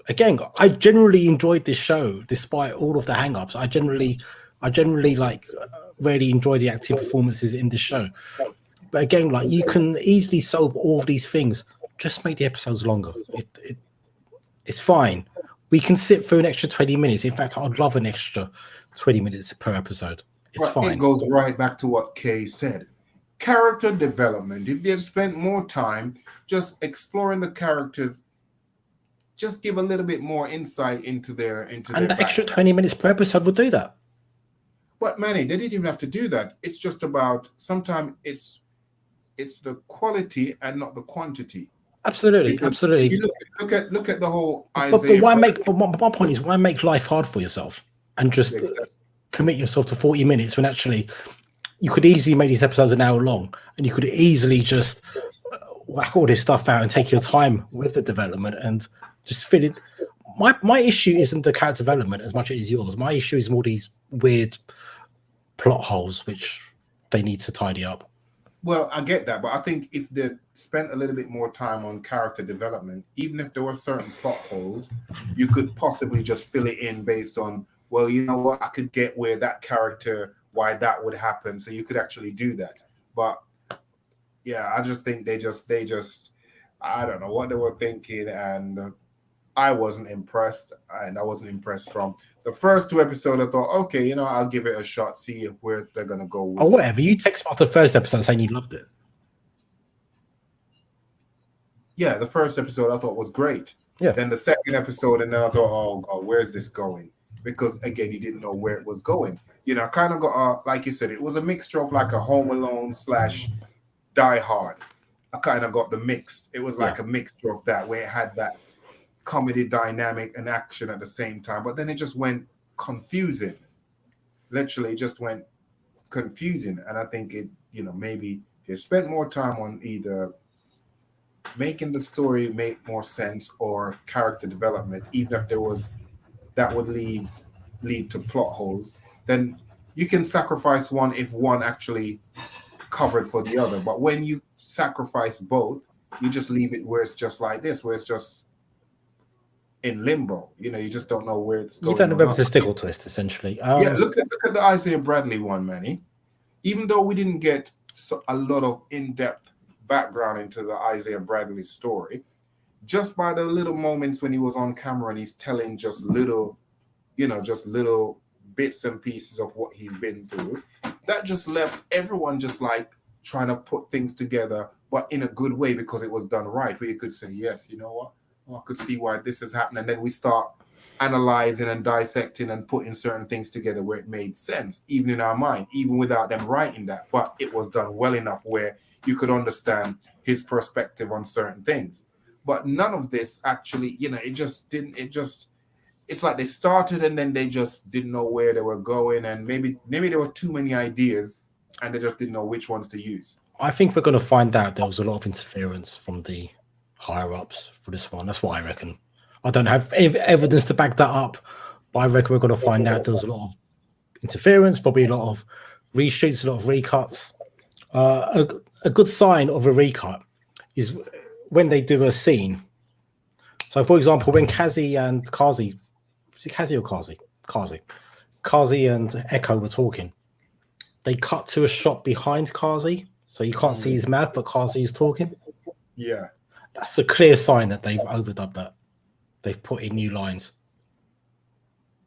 again. I generally enjoyed this show, despite all of the hang-ups. I generally like really enjoy the acting performances in this show. But again, like you can easily solve all of these things. Just make the episodes longer. It's fine. We can sit through an extra 20 minutes. In fact, I'd love an extra 20 minutes per episode. It's But it fine. goes right back to what Kay said. Character development. If they've spent more time just exploring the characters, just give a little bit more insight into their And their the extra background. 20 minutes per episode would do that. But Manny, they didn't even have to do that. It's just about sometimes it's the quality and not the quantity. Absolutely, Because absolutely. if you look at the whole But Isaiah. why make? But my point is, why make life hard for yourself and just Exactly. commit yourself to 40 minutes when actually you could easily make these episodes an hour long, and you could easily just whack all this stuff out and take your time with the development and just fit it. My issue isn't the character development as much as it is yours. My issue is more these weird plot holes which they need to tidy up. Well, I get that, but I think if they spent a little bit more time on character development, even if there were certain plot holes, you could possibly just fill it in based on, well, you know what, I could get where that character, why that would happen. So you could actually do that. But yeah, I just think they just, I don't know what they were thinking, and I wasn't impressed, and I wasn't impressed from the first 2 episodes. I thought, okay, I'll give it a shot, see where they're gonna go with Or it. whatever. You text me after the first episode saying you loved it. Yeah, the first episode I thought was great. Yeah. Then the second episode, and then I thought, oh God, where's this going? Because again, you didn't know where it was going. I kind of got, like you said, it was a mixture of like a Home Alone / Die Hard. I kind of got the mix. It was like a mixture of that, where it had that comedy dynamic and action at the same time. But then it just went confusing. Literally, it just went confusing. And I think it, maybe if you spent more time on either making the story make more sense or character development, even if there was that would lead to plot holes, then you can sacrifice one if one actually covered for the other. But when you sacrifice both, you just leave it where it's just like this, where it's just in limbo. You just don't know where it's going. You don't know whether to stick or twist, essentially. Yeah, look at the Isaiah Bradley one, Manny. Even though we didn't get a lot of in-depth background into the Isaiah Bradley story, just by the little moments when he was on camera and he's telling just little bits and pieces of what he's been through, that just left everyone just like trying to put things together, but in a good way, because it was done right, where you could say, yes, you know what, I could see why this is happening. And then we start analyzing and dissecting and putting certain things together where it made sense, even in our mind, even without them writing that. But it was done well enough where you could understand his perspective on certain things. But none of this actually, it's like they started and then they just didn't know where they were going, and maybe there were too many ideas and they just didn't know which ones to use. I think we're going to find out there was a lot of interference from the higher ups for this one. That's what I reckon. I don't have any evidence to back that up, but I reckon we're going to find out there was a lot of interference, probably a lot of reshoots, a lot of recuts. A good sign of a recut is when they do a scene. So, for example, when Kazi and Kazi, is it Kazi or Kazi? Kazi and Echo were talking. They cut to a shot behind Kazi, so you can't see his mouth, but Kazi is talking. Yeah. That's a clear sign that they've overdubbed that. They've put in new lines.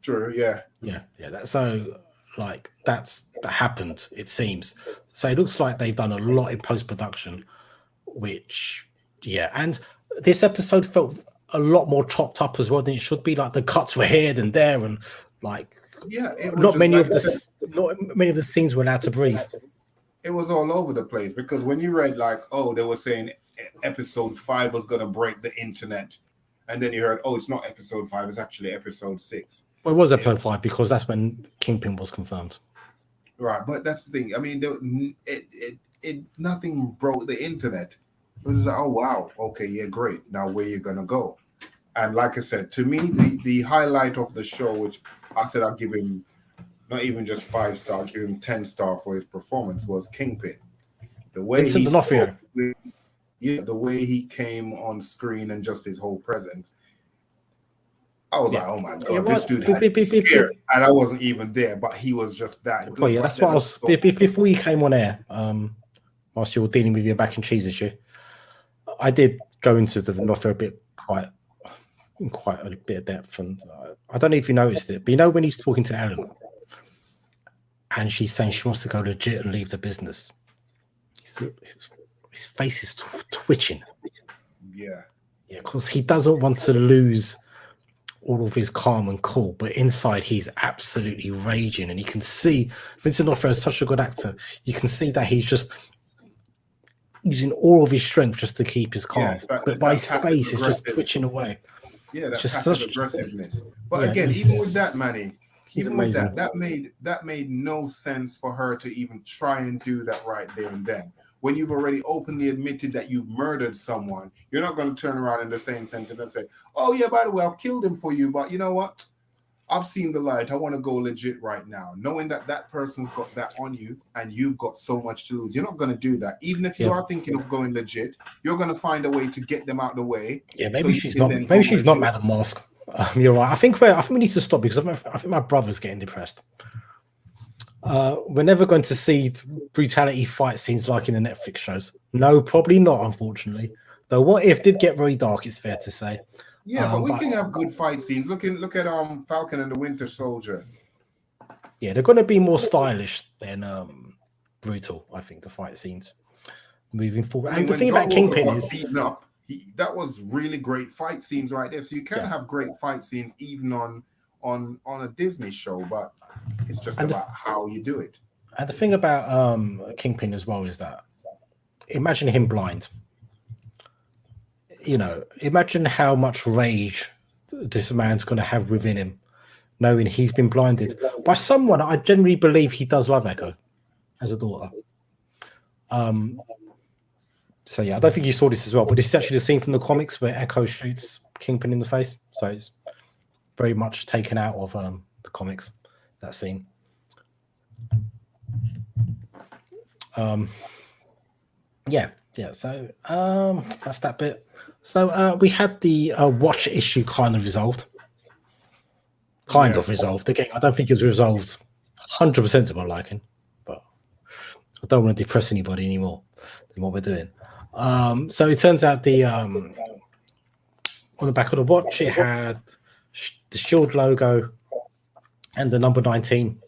True, yeah. Yeah. So, like, that happened, it seems. So it looks like they've done a lot in post-production, which, and this episode felt a lot more chopped up as well than it should be. Like, the cuts were here and there, and, like, not many of the scenes were allowed to breathe. It was all over the place, because when you read, like, they were saying episode 5 was going to break the internet, and then you heard, it's not episode 5, it's actually episode 6. Well, it was episode 5 because that's when Kingpin was confirmed. Right, but that's the thing. I mean, nothing broke the internet. It was like, oh wow, okay, yeah, great. Now where you gonna go? And like I said, to me, the highlight of the show, which I said I'll give him not even just 5 star, I'll give him 10 star for his performance, was Kingpin. The way Vincent he spoke, D'Onofrio. yeah, the way he came on screen and just his whole presence, I was Yeah, like, oh my you're god, this right. dude had me scared, and I wasn't even there, but he was just that Well, good. yeah, But that's what then I I was thought, before you came on air. Whilst you were dealing with your mac and cheese issue, I did go into the D'Onofrio a bit quite a bit of depth, and I don't know if you noticed it, but you know when he's talking to Ellen, and she's saying she wants to go legit and leave the business. His face is twitching. yeah, Yeah, because he doesn't want to lose all of his calm and cool, but inside he's absolutely raging, and you can see Vincent D'Onofrio is such a good actor. You can see that he's just using all of his strength just to keep his calm, but it's by that his passive face is just aggressive, twitching away. yeah, It's that just passive such, aggressiveness. But yeah, again, even with that, Manny, he's even with amazing. that made no sense for her to even try and do that right there and then. When you've already openly admitted that you've murdered someone, you're not going to turn around in the same sentence and say, "Oh yeah, by the way, I've killed him for you, but you know what? I've seen the light. I want to go legit right now." Knowing that that person's got that on you and you've got so much to lose, you're not going to do that. Even if you Yeah, are thinking of going legit, you're going to find a way to get them out of the way yeah. so Maybe you she's can not. then go Maybe she's not legit. Madam Mask. You're right. I think we need to stop because I think my brother's getting depressed. We're never going to see brutality fight scenes like in the Netflix shows. No, probably not. Unfortunately, though, what if did get very dark? It's fair to say. Yeah, but we But can have good fight scenes. Look at Falcon and the Winter Soldier. yeah, they're going to be more stylish than brutal. I think the fight scenes moving forward. I And mean, the when thing John about Walker Kingpin got is, beaten up, that was really great fight scenes right there. So you can yeah, have great fight scenes even on a Disney show, but it's just and about how you do it. the thing about Kingpin as well is that imagine him blind. You know, imagine how much rage this man's going to have within him, knowing he's been blinded by someone. I generally believe he does love Echo as a daughter. So yeah, I don't think you saw this as well, but this is actually the scene from the comics where Echo shoots Kingpin in the face. So it's very much taken out of the comics, that scene. Yeah. So that's that bit. So we had the watch issue kind of resolved. Again, I don't think it was resolved 100% to my liking, but I don't want to depress anybody anymore than what we're doing. So it turns out the on the back of the watch it had the Shield logo and the number 19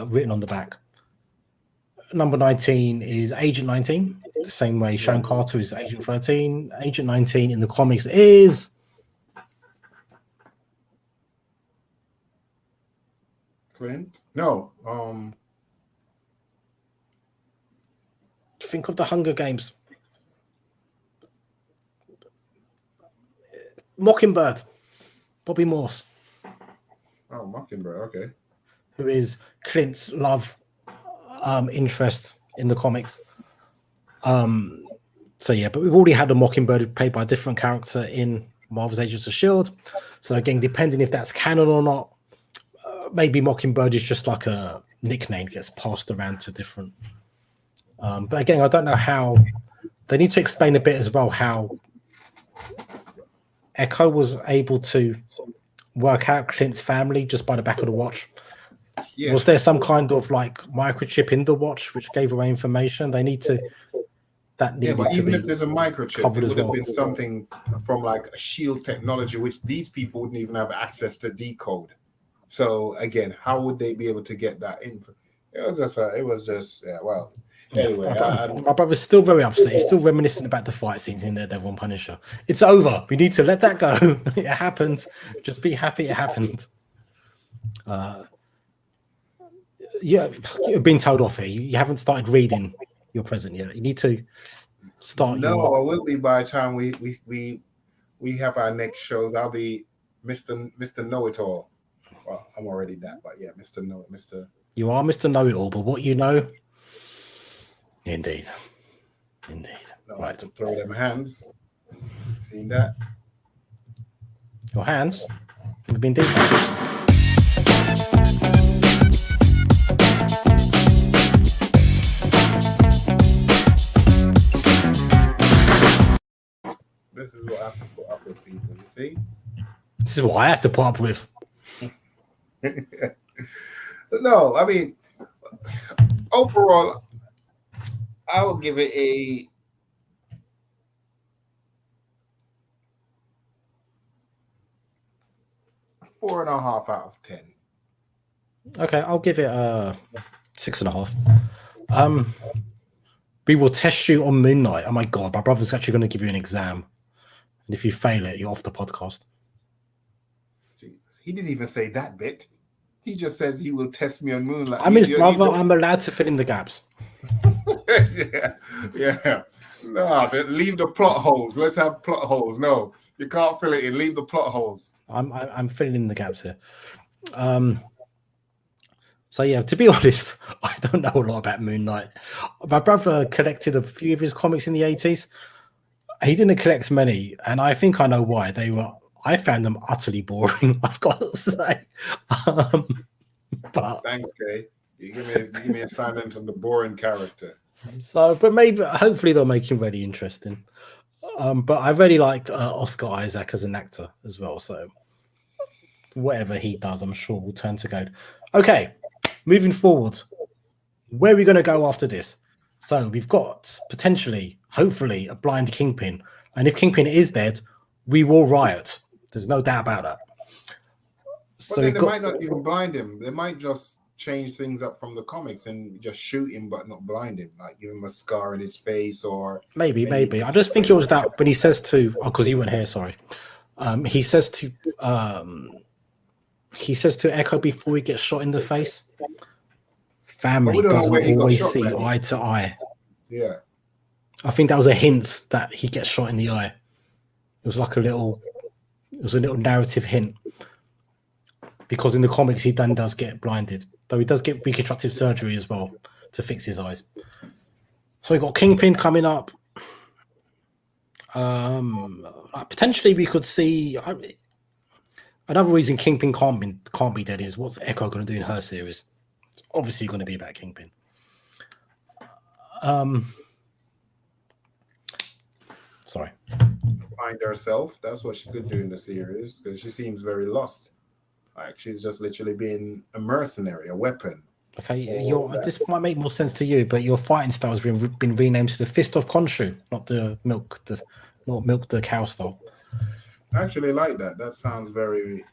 written on the back. Number 19 is Agent 19, the same way Sharon Carter is Agent 13. Agent 19 in the comics is Clint? No. think of the Hunger Games. Mockingbird. Bobby Morse. Oh, Mockingbird. Okay. Who is Clint's love interest in the comics. So yeah, but we've already had a Mockingbird played by a different character in Marvel's Agents of S.H.I.E.L.D. So again, depending if that's canon or not, maybe Mockingbird is just like a nickname gets passed around to different. But again, I don't know how they need to explain a bit as well how Echo was able to work out Clint's family just by the back of the watch. Yeah. Was there some kind of like microchip in the watch which gave away information? They need to. That needed but to even be if there's a microchip, covered it as would have well. been something from like a shield technology, which these people wouldn't even have access to decode. So again, how would they be able to get that info? It was just yeah. Well, anyway, My brother's still very upset. He's still reminiscing about the fight scenes in Daredevil and Punisher. It's over. We need to let that go. It happened. Just be happy it happened. Yeah, you've been told off here. You haven't started reading your present yet. You need to start no, your. I will be by the time we have our next shows. I'll be Mister Know It All. Well, I'm already that, but yeah, Mister. You are Mr. Know It All, but what you know, indeed. No, Right. to throw them hands. Seen that? Your hands. We've been detailed. This is what I have to put up with, people. You see? This is what I have to put up with. No, I mean, overall, I will give it a 4.5 out of 10. Okay, I'll give it a 6.5. We will test you on Moon Knight. Oh my god, my brother's actually going to give you an exam, and if you fail it, you're off the podcast. Jesus, he didn't even say that bit. He just says he will test me on Moonlight. I'm his brother. I'm allowed to fill in the gaps. yeah. No, leave the plot holes. Let's have plot holes. No, you can't fill it in. Leave the plot holes. I'm filling in the gaps here. So yeah, to be honest, I don't know a lot about Moon Knight. My brother collected a few of his comics in the 80s. He didn't collect many, and I think I know why. I found them utterly boring, I've got to say. But thanks, Kay. You give me assignment on the boring character. So, but maybe, hopefully, they'll make him really interesting. But I really like Oscar Isaac as an actor as well. So, whatever he does, I'm sure will turn to gold. Okay, moving forward, where are we going to go after this? So, we've got potentially, hopefully, a blind Kingpin, and if Kingpin is dead, we will riot. There's no doubt about that. But then they might not even blind him. They might just change things up from the comics and just shoot him but not blind him, like give him a scar in his face or maybe I just think it was that when he says to because you weren't here, sorry, he says to Echo before he gets shot in the face, family doesn't always see eye to eye. Yeah, I think that was a hint that he gets shot in the eye. It was like a little narrative hint, because in the comics he then does get blinded, though he does get reconstructive surgery as well to fix his eyes. So we've got Kingpin coming up. Potentially we could see another reason Kingpin can't be dead is what's Echo going to do in her series. It's obviously going to be about Kingpin. Sorry. Find herself. That's what she could do in the series, because she seems very lost. Like she's just literally being a mercenary, a weapon. Okay, this might make more sense to you, but your fighting style has been renamed to the Fist of Khonshu, not Milk the Cow style. I actually like that. That sounds very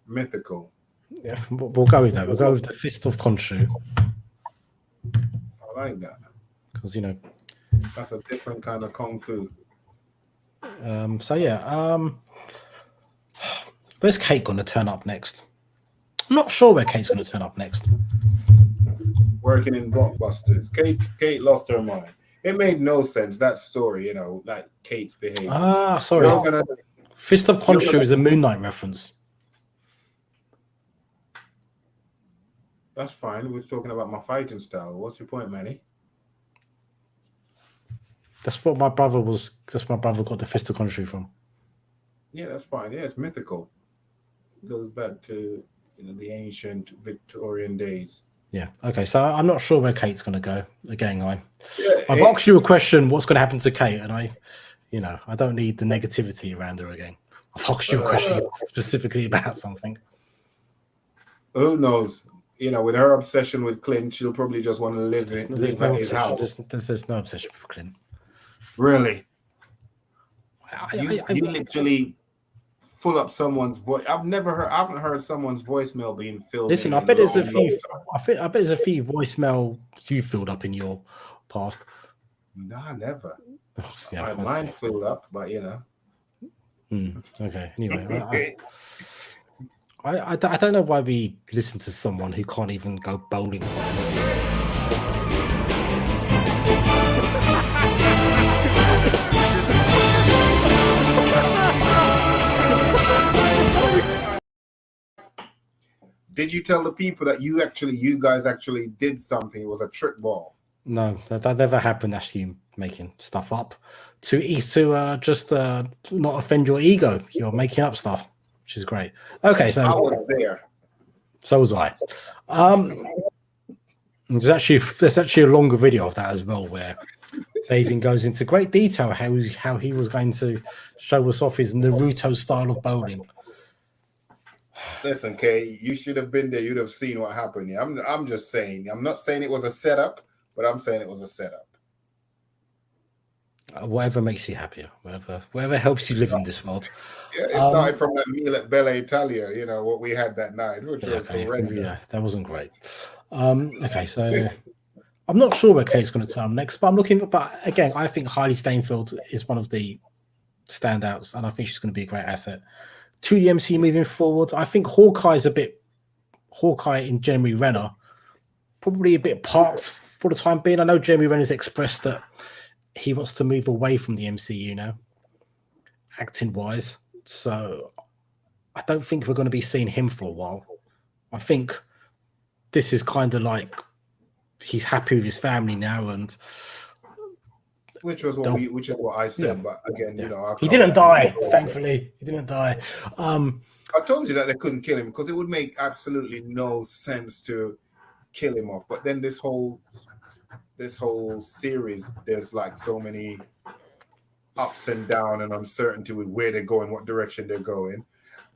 mythical. Yeah, we'll go with that. We'll go with the Fist of Khonshu. I like that, because that's a different kind of kung fu. So yeah, where's Kate going to turn up next? I'm not sure where Kate's going to turn up next. Working in blockbusters. Kate lost her mind. It made no sense, that story, like Kate's behavior. Sorry. Fist of Khonshu is a Moon Knight reference. That's fine. We're talking about my fighting style. What's your point, Manny? That's what my brother got the Fist of Khonshu from. Yeah, that's fine. Yeah, it's mythical. It goes back to the ancient Victorian days. Yeah. Okay. So I'm not sure where Kate's going to go. Again, I've asked you a question. What's going to happen to Kate? And I don't need the negativity around her again. I've asked you a question specifically about something. Who knows? With her obsession with Clint, she'll probably just want to live at his house. There's no obsession with Clint. Really? You literally full up someone's voice. I haven't heard someone's voicemail being filled. Listen, I bet there's a few. I bet there's a few voicemail you filled up in your past. Nah, never. Yeah, mine filled up, but Okay. Anyway, I don't know why we listen to someone who can't even go bowling. Did you tell the people that you guys actually did something? It was a trick ball? No, that never happened, actually. making stuff up to just not offend your ego. You're making up stuff, which is great. Okay, so I was there. So was I. There's actually a longer video of that as well, where Davian goes into great detail how he was going to show us off his Naruto style of bowling. Listen, Kay, you should have been there. You'd have seen what happened. Yeah, I'm just saying. I'm not saying it was a setup, but I'm saying it was a setup. Whatever makes you happier, whatever helps you live in this world. Yeah, it started from that meal at Bella Italia, you know, what we had that night, which was horrendous. Yeah, that wasn't great. Okay, so I'm not sure where Kate's going to turn next, but I'm looking. But again, I think Hailey Steinfeld is one of the standouts, and I think she's going to be a great asset to the MCU moving forward. I think Hawkeye in Jeremy Renner, probably a bit parked for the time being. I know Jeremy Renner's expressed that he wants to move away from the MCU now, acting wise. So I don't think we're going to be seeing him for a while. I think this is kind of like he's happy with his family now, and which is what I said. Yeah. But again, you know, he didn't die. Thankfully, he didn't die. I told you that they couldn't kill him because it would make absolutely no sense to kill him off. But then this whole series, there's like so many ups and downs and uncertainty with where they're going, what direction they're going.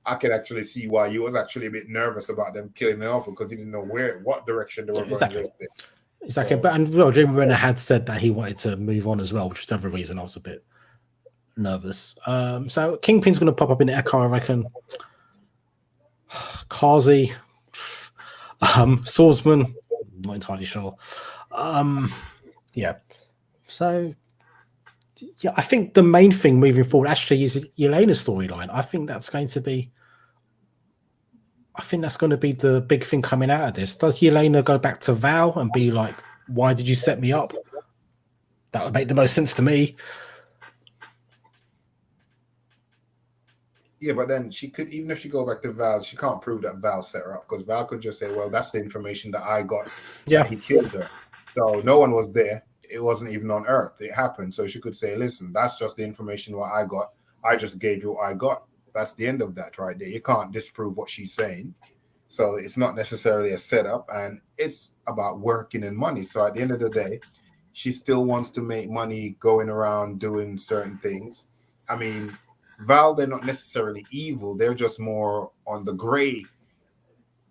I can actually see why you was actually a bit nervous about them killing him off because he didn't know what direction they were going with this. Exactly. So, but Jeremy Renner had said that he wanted to move on as well, which was the other reason I was a bit nervous. So Kingpin's going to pop up in Echo, I reckon. Kazi, Swordsman, not entirely sure. Yeah. So, yeah, I think the main thing moving forward actually is Yelena's storyline. I think that's going to be the big thing coming out of this. Does Yelena go back to Val and be like, why did you set me up? That would make the most sense to me. Yeah, but then she could, even if she go back to Val, she can't prove that Val set her up because Val could just say, well, that's the information that I got. Yeah, he killed her. So no one was there. It wasn't even on Earth. It happened. So she could say, listen, that's just the information what I got. I just gave you what I got. That's the end of that right there. You can't disprove what she's saying. So it's not necessarily a setup, and it's about working and money. So at the end of the day, she still wants to make money going around doing certain things. I mean, Val, they're not necessarily evil. They're just more on the gray.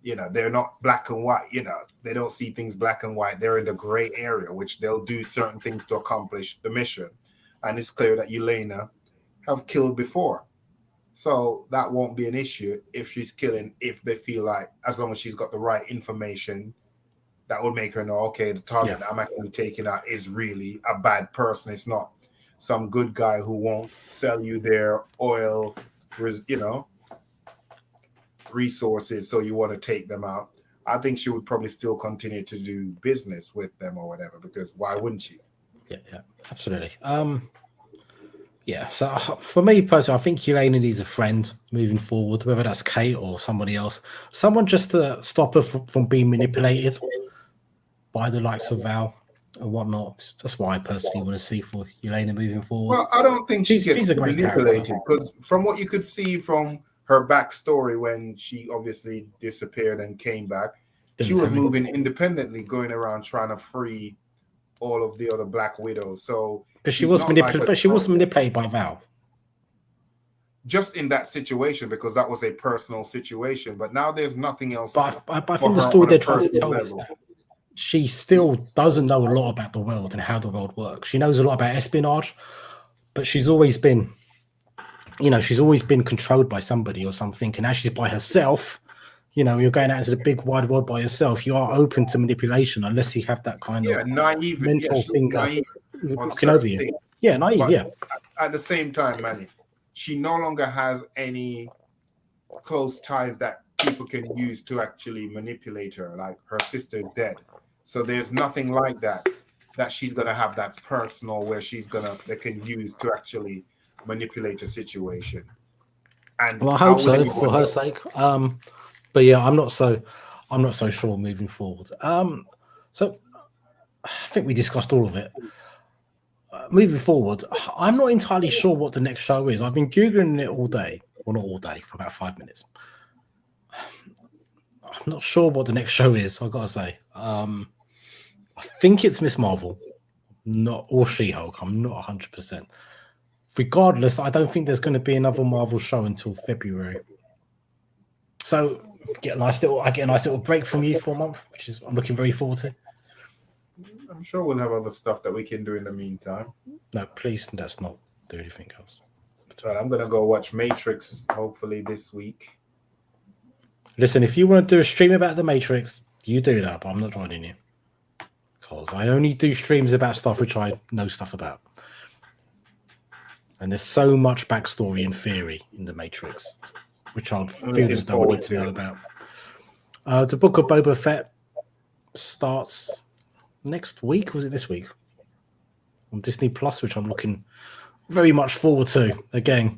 You know, they're not black and white. You know, they don't see things black and white. They're in the gray area, which they'll do certain things to accomplish the mission. And it's clear that Yelena have killed before. So that won't be an issue if she's killing, if they feel like, as long as she's got the right information, that would make her know, okay, the target that I'm actually taking out is really a bad person. It's not some good guy who won't sell you their oil, you know, resources, so you want to take them out. I think she would probably still continue to do business with them or whatever, because why wouldn't she? Yeah, absolutely. Yeah, so for me personally, I think Yelena needs a friend moving forward, whether that's Kate or somebody else. Someone just to stop her from being manipulated by the likes of Val and whatnot. That's what I personally want to see for Yelena moving forward. Well, I don't think she gets manipulated, because from what you could see from her backstory when she obviously disappeared and came back, she was moving independently, going around trying to free all of the other Black Widows. So, but she was manipulated. But she was manipulated by Val. Just in that situation, because that was a personal situation. But now there's nothing else. But I think the story they're trying to tell is that she still doesn't know a lot about the world and how the world works. She knows a lot about espionage, but she's always been, she's always been controlled by somebody or something. And now she's by herself. You're going out into the big wide world by yourself. You are open to manipulation unless you have that kind of naive mental thing looking over you. Things. Yeah, naive. But at the same time, Manny, she no longer has any close ties that people can use to actually manipulate her. Like, her sister is dead, so there's nothing like that she's gonna have that's personal, where they can use to actually manipulate a situation. And well, I hope so for her sake. But yeah, I'm not so sure moving forward. So I think we discussed all of it. moving forward, I'm not entirely sure what the next show is. I've been Googling it all day. Well, not all day, for about 5 minutes. I'm not sure what the next show is, I've got to say. I think it's Miss Marvel, not or She-Hulk. I'm not 100%. Regardless, I don't think there's going to be another Marvel show until February. So I get a nice little break from you for a month, which is I'm looking very forward to. I'm sure we'll have other stuff that we can do in the meantime. No, please, let's not do anything else. But I'm gonna go watch Matrix hopefully this week. Listen, if you want to do a stream about the Matrix, you do that, but I'm not joining you. Because I only do streams about stuff which I know stuff about. And there's so much backstory and theory in the Matrix, which I'd feel as though I need to know about. The Book of Boba Fett starts next week. Was it this week? On Disney Plus, which I'm looking very much forward to. Again,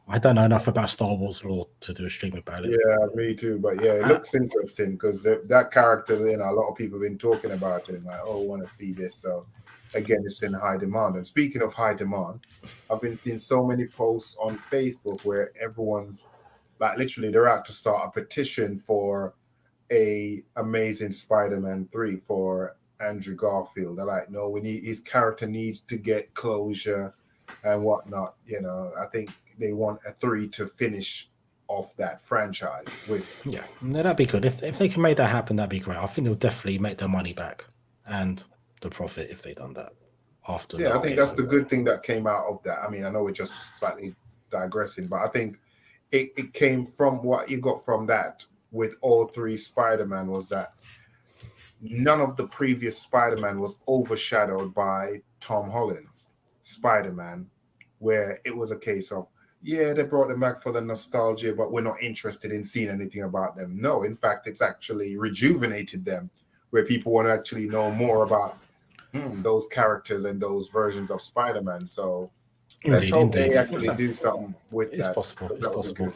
I don't know enough about Star Wars lore to do a stream about it. Yeah, me too. But yeah, it looks interesting because that character, a lot of people have been talking about it. And like, oh, I want to see this. So again, it's in high demand. And speaking of high demand, I've been seeing so many posts on Facebook where everyone's like, literally, they're out to start a petition for a Amazing Spider-Man 3 for Andrew Garfield. They're like, no, his character needs to get closure and whatnot. I think they want a 3 to finish off that franchise with. Yeah, that'd be good. If they can make that happen, that'd be great. I think they'll definitely make their money back and the profit if they've done that after. Yeah, I think that's the good thing that came out of that. I mean, I know we're just slightly digressing, but I think it came from what you got from that with all 3 Spider-Man was that none of the previous Spider-Man was overshadowed by Tom Holland's Spider-Man, where it was a case of, yeah, they brought them back for the nostalgia, but we're not interested in seeing anything about them. No, in fact, it's actually rejuvenated them, where people want to actually know more about those characters and those versions of Spider-Man. So let's hope they actually do something with that. It's possible. It's possible.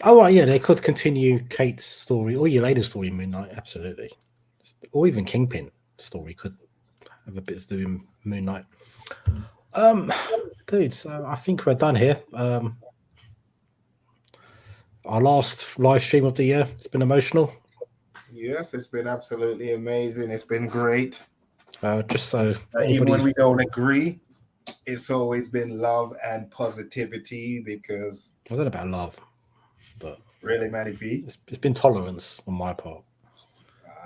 Oh, right, yeah, they could continue Kate's story or your latest story, Moon Knight, absolutely. Or even Kingpin story could have a bit to do with Moon Knight. Dude, so I think we're done here. Our last live stream of the year. It's been emotional. Yes, it's been absolutely amazing. It's been great. Just so even when we don't agree, it's always been love and positivity because I don't know about love, but really, Manny P. It's been tolerance on my part.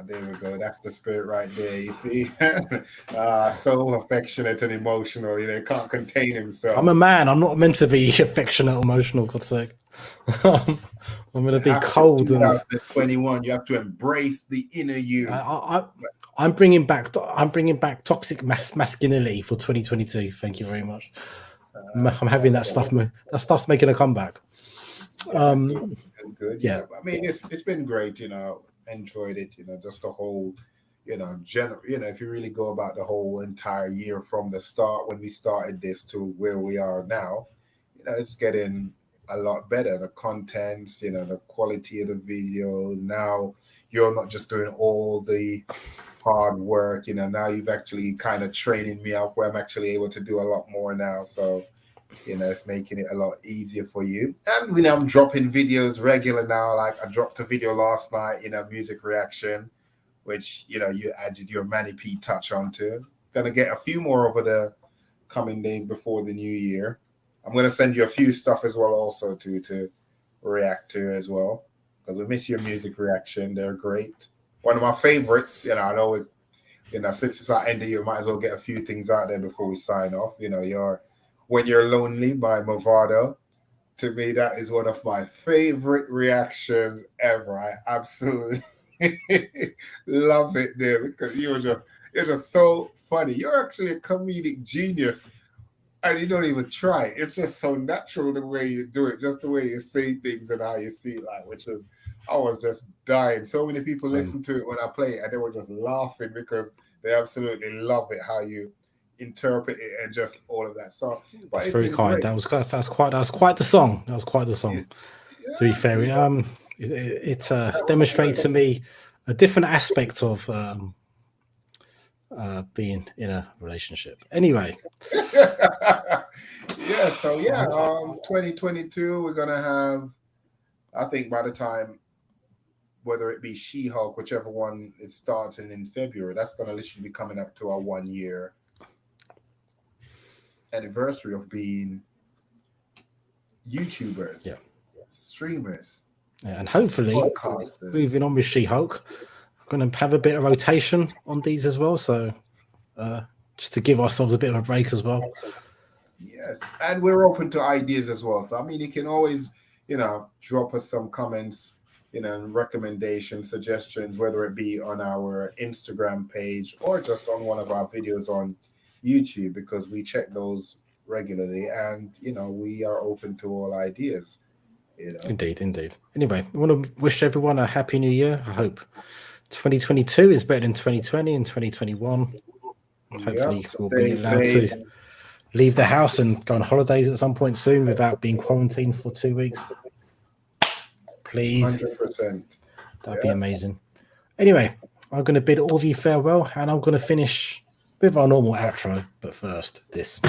There we go. That's the spirit right there. You see, so affectionate and emotional. Can't contain himself. I'm a man. I'm not meant to be affectionate, emotional. God's sake, I'm going to be cold. 2021. You have to embrace the inner you. I'm bringing back toxic masculinity for 2022. Thank you very much. I'm having that stuff. That stuff's making a comeback. Good. Yeah. I mean, it's been great. Enjoyed it. Just the whole. If you really go about the whole entire year from the start when we started this to where we are now, it's getting a lot better. The contents, the quality of the videos. Now you're not just doing all the hard work, now you've actually kind of training me up where I'm actually able to do a lot more now. So, it's making it a lot easier for you. And I'm dropping videos regular now. Like I dropped a video last night, music reaction, which, you added your Manny P touch onto. Gonna get a few more over the coming days before the new year. I'm going to send you a few stuff as well also to react to as well. Because we miss your music reaction. They're great. One of my favorites, I know it, since it's our end of the year, might as well get a few things out there before we sign off. Your When You're Lonely by Movado. To me, that is one of my favorite reactions ever. I absolutely love it there because you're just so funny. You're actually a comedic genius. And you don't even try. It's just so natural the way you do it, just the way you say things and how you see it, I was just dying. So many people listen to it when I play it, and they were just laughing because they absolutely love it, how you interpret it and just all of that. So, but it's very kind. That was quite the song. That was quite the song. Yeah, to be fair, it demonstrated to me a different aspect of being in a relationship. Anyway. Yeah, so 2022 we're gonna have, I think by the time, whether it be She-Hulk, whichever one is starting in February, that's gonna literally be coming up to our 1 year anniversary of being YouTubers, streamers, and hopefully podcasters. moving on with She-Hulk, we're going to have a bit of rotation on these as well, so just to give ourselves a bit of a break as well. Yes, and we're open to ideas as well. So I mean, you can always, drop us some comments, recommendations, suggestions, whether it be on our Instagram page or just on one of our videos on YouTube, because we check those regularly, and we are open to all ideas. Indeed. Anyway, I want to wish everyone a happy new year. I hope 2022 is better than 2020 and 2021. Hopefully we'll be allowed to leave the house and go on holidays at some point soon without being quarantined for 2 weeks. Please. 100%. That'd be amazing. Anyway, I'm going to bid all of you farewell, and I'm going to finish with our normal outro, but first, this.